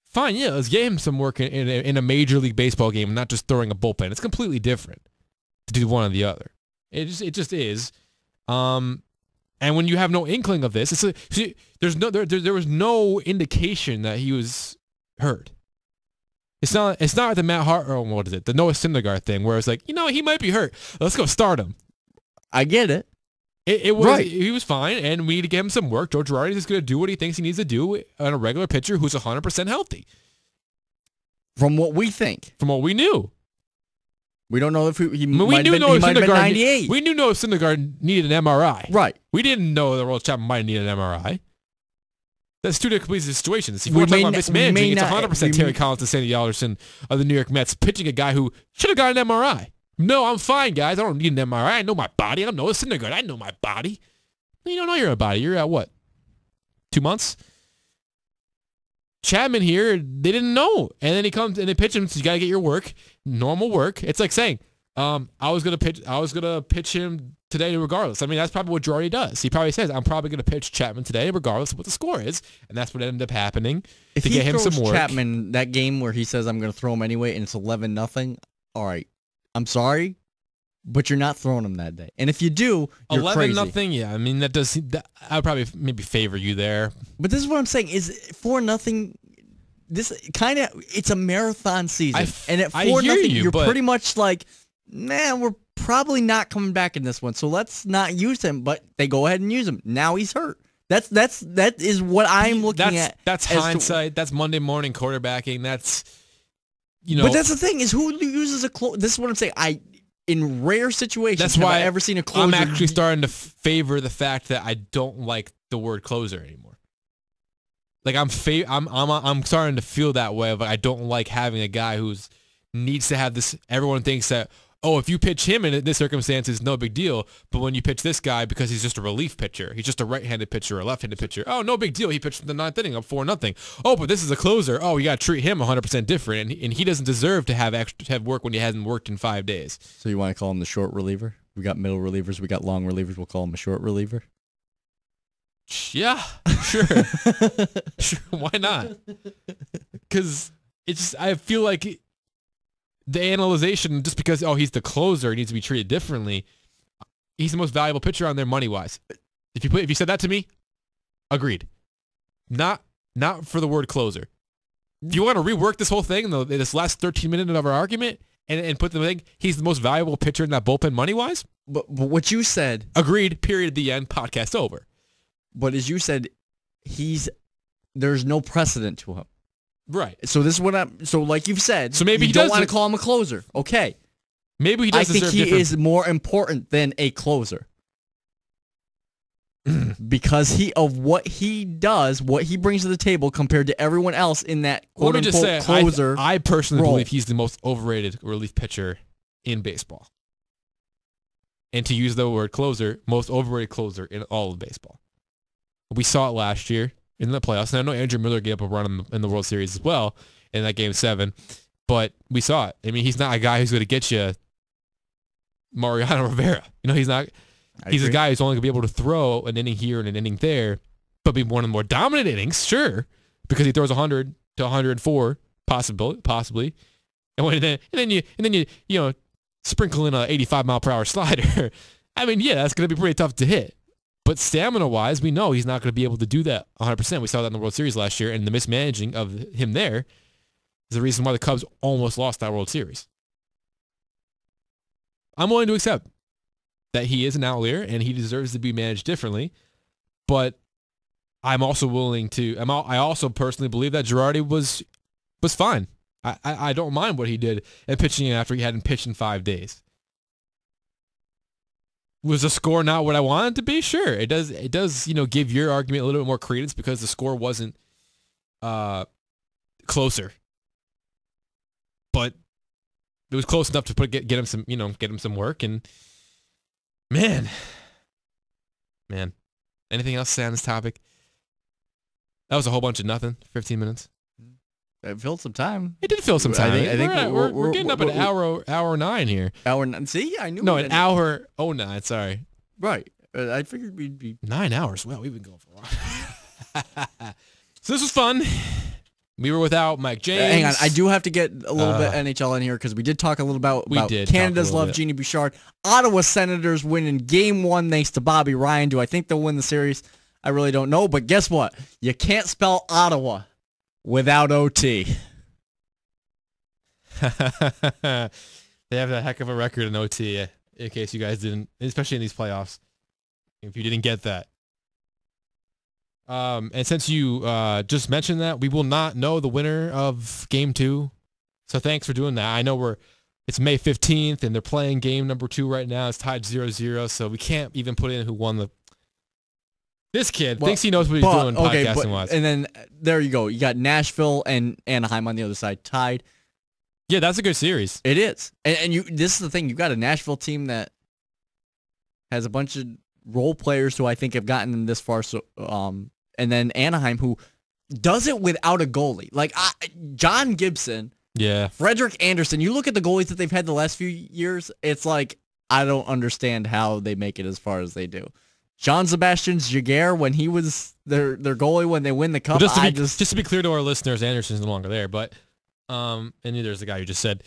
Fine, yeah, let's get him some work in a Major League Baseball game, not just throwing a bullpen. It's completely different to do one or the other. It just is. And when you have no inkling of this, there was no indication that he was hurt. It's not like the Matt Hart, or what is it? The Noah Syndergaard thing, where it's like, he might be hurt. Let's go start him. I get it. It was right. He was fine, and we need to give him some work. Joe Girardi is going to do what he thinks he needs to do on a regular pitcher who's 100% healthy. From what we think. From what we knew. We don't know if he might have been 98. We knew Noah Syndergaard needed an MRI. Right. We didn't know that Roll Chapman might need an MRI. That's two completely situations. If we're talking about mismanaging, it's 100% Terry Collins and Sandy Alderson of the New York Mets pitching a guy who should have got an MRI. No, I'm fine, guys. I don't need an MRI. I know my body. I'm Noah Syndergaard. I know my body. You don't know your body. You're at what? 2 months? Chapman here, they didn't know. And then he comes and they pitch him, so you got to get your work, normal work. It's like saying, I was going to pitch him today regardless. I mean, that's probably what Girardi does. He probably says, I'm probably going to pitch Chapman today regardless of what the score is. And that's what ended up happening to get him some work. Chapman, that game where he says, I'm going to throw him anyway, and it's 11-0, all right, I'm sorry, but you're not throwing him that day. And if you do, you're 11-0, yeah. I mean, I would probably maybe favor you there. But this is what I'm saying, is 4-0, this kind of, it's a marathon season. And at 4-0, you're pretty much like, nah, we're probably not coming back in this one, so let's not use him. But they go ahead and use him. Now he's hurt. That is what I'm looking at. That's hindsight. That's Monday morning quarterbacking. That's, But that's the thing, is who uses a closer. This is what I'm saying. In rare situations, that's why I've ever seen a closer. I'm actually starting to favor the fact that I don't like the word closer anymore. Like I'm starting to feel that way, but I don't like having a guy who needs to have this. Everyone thinks that, if you pitch him in this circumstance, it's no big deal. But when you pitch this guy, because he's just a relief pitcher, he's just a right-handed pitcher or a left-handed pitcher, no big deal. He pitched in the 9th inning up 4-0. Oh, but this is a closer. Oh, you got to treat him 100% different, and he doesn't deserve to have work when he hasn't worked in 5 days. So you want to call him the short reliever? We got middle relievers, we got long relievers. We'll call him a short reliever. Yeah, sure. Sure, why not? Because I feel like the analyzation, just because he's the closer, he needs to be treated differently. He's the most valuable pitcher on there money wise. If you said that to me, agreed. Not for the word closer. If you want to rework this whole thing, this last 13 minutes of our argument, and put the thing, he's the most valuable pitcher in that bullpen money wise. But what you said, agreed. Period. The end. Podcast over. But as you said, there's no precedent to him. Right. So this is what so like you've said, so maybe you don't want to call him a closer. Okay. Maybe he does. I think he is more important than a closer. Because of what he does, what he brings to the table compared to everyone else in that quote-unquote closer. I personally role. believe he's the most overrated relief pitcher in baseball. And to use the word closer, most overrated closer in all of baseball. We saw it last year in the playoffs, and I know Andrew Miller gave up a run in the World Series as well in that Game 7, but we saw it. I mean, he's not a guy who's going to get you Mariano Rivera. He's not. He's a guy who's only going to be able to throw an inning here and an inning there, but be one of the more dominant innings, sure, because he throws 100 to 104, possibly, and then you sprinkle in a 85-mile-per-hour slider. I mean, yeah, that's going to be pretty tough to hit. But stamina-wise, we know he's not going to be able to do that 100%. We saw that in the World Series last year, and the mismanaging of him there is the reason why the Cubs almost lost that World Series. I'm willing to accept that he is an outlier and he deserves to be managed differently, but I'm also willing to. I also personally believe that Girardi was fine. I don't mind what he did at pitching after he hadn't pitched in 5 days. Was the score not what I wanted it to be? Sure, it does. It does, give your argument a little bit more credence because the score wasn't closer, but it was close enough to get him some work. And man, anything else to say on this topic? That was a whole bunch of nothing. 15 minutes. It filled some time. It did fill some time. I think we're getting up at hour 9 here. See, I knew. No, an hour 09. Sorry. Right. I figured we'd be 9 hours. Well, we've been going for a while. So this was fun. We were without Mike James. Hang on, I do have to get a little bit NHL in here because we did talk a little about Canada's love, Jeannie Bouchard. Ottawa Senators winning Game 1 thanks to Bobby Ryan. Do I think they'll win the series? I really don't know, but guess what? You can't spell Ottawa without OT. They have a heck of a record in OT, in case you guys didn't, especially in these playoffs, if you didn't get that. And since you just mentioned that, we will not know the winner of Game 2. So thanks for doing that. I know it's May 15th, and they're playing Game number 2 right now. It's tied 0-0, so we can't even put in who won the... This kid thinks he knows what he's doing podcasting-wise. And then there you go. You got Nashville and Anaheim on the other side tied. Yeah, that's a good series. It is. And this is the thing. You've got a Nashville team that has a bunch of role players who I think have gotten them this far. So, and then Anaheim, who does it without a goalie. Like John Gibson, Frederick Anderson. You look at the goalies that they've had the last few years, it's like, I don't understand how they make it as far as they do. Jean-Sebastien Giguère, when he was their goalie when they win the cup, well, just to be clear to our listeners, Anderson's no longer there, but and neither is the guy you just said.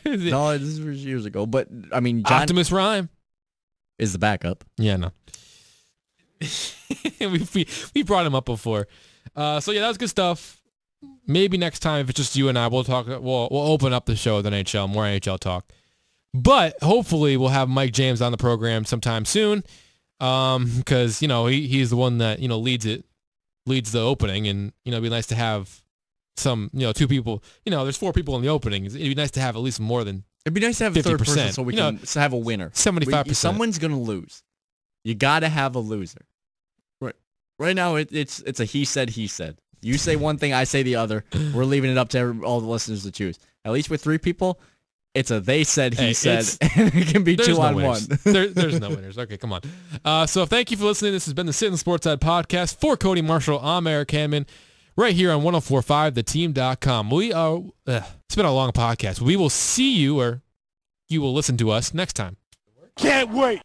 No, this was years ago. But I mean, Optimus Rhyme is the backup. Yeah, no. we brought him up before. So yeah, that was good stuff. Maybe next time, if it's just you and I, we'll open up the show with NHL, more NHL talk. But hopefully we'll have Mike James on the program sometime soon, because he's the one that leads the opening, and it'd be nice to have some 2 people. There's 4 people in the opening. It'd be nice to have at least more than. It'd be nice to have 50%, a third person so we can have a winner. 75%. Someone's gonna lose. You gotta have a loser. Right now it's a he said. You say one thing, I say the other. We're leaving it up to all the listeners to choose. At least with 3 people. It's a they said, he said, and it can be 2 on 1. There's no winners. Okay, come on. So thank you for listening. This has been the Sittin Sportside podcast. For Cody Marshall, I'm Eric Hanman, right here on 104.5 theteam.com. It's been a long podcast. We will see you, or you will listen to us next time. Can't wait.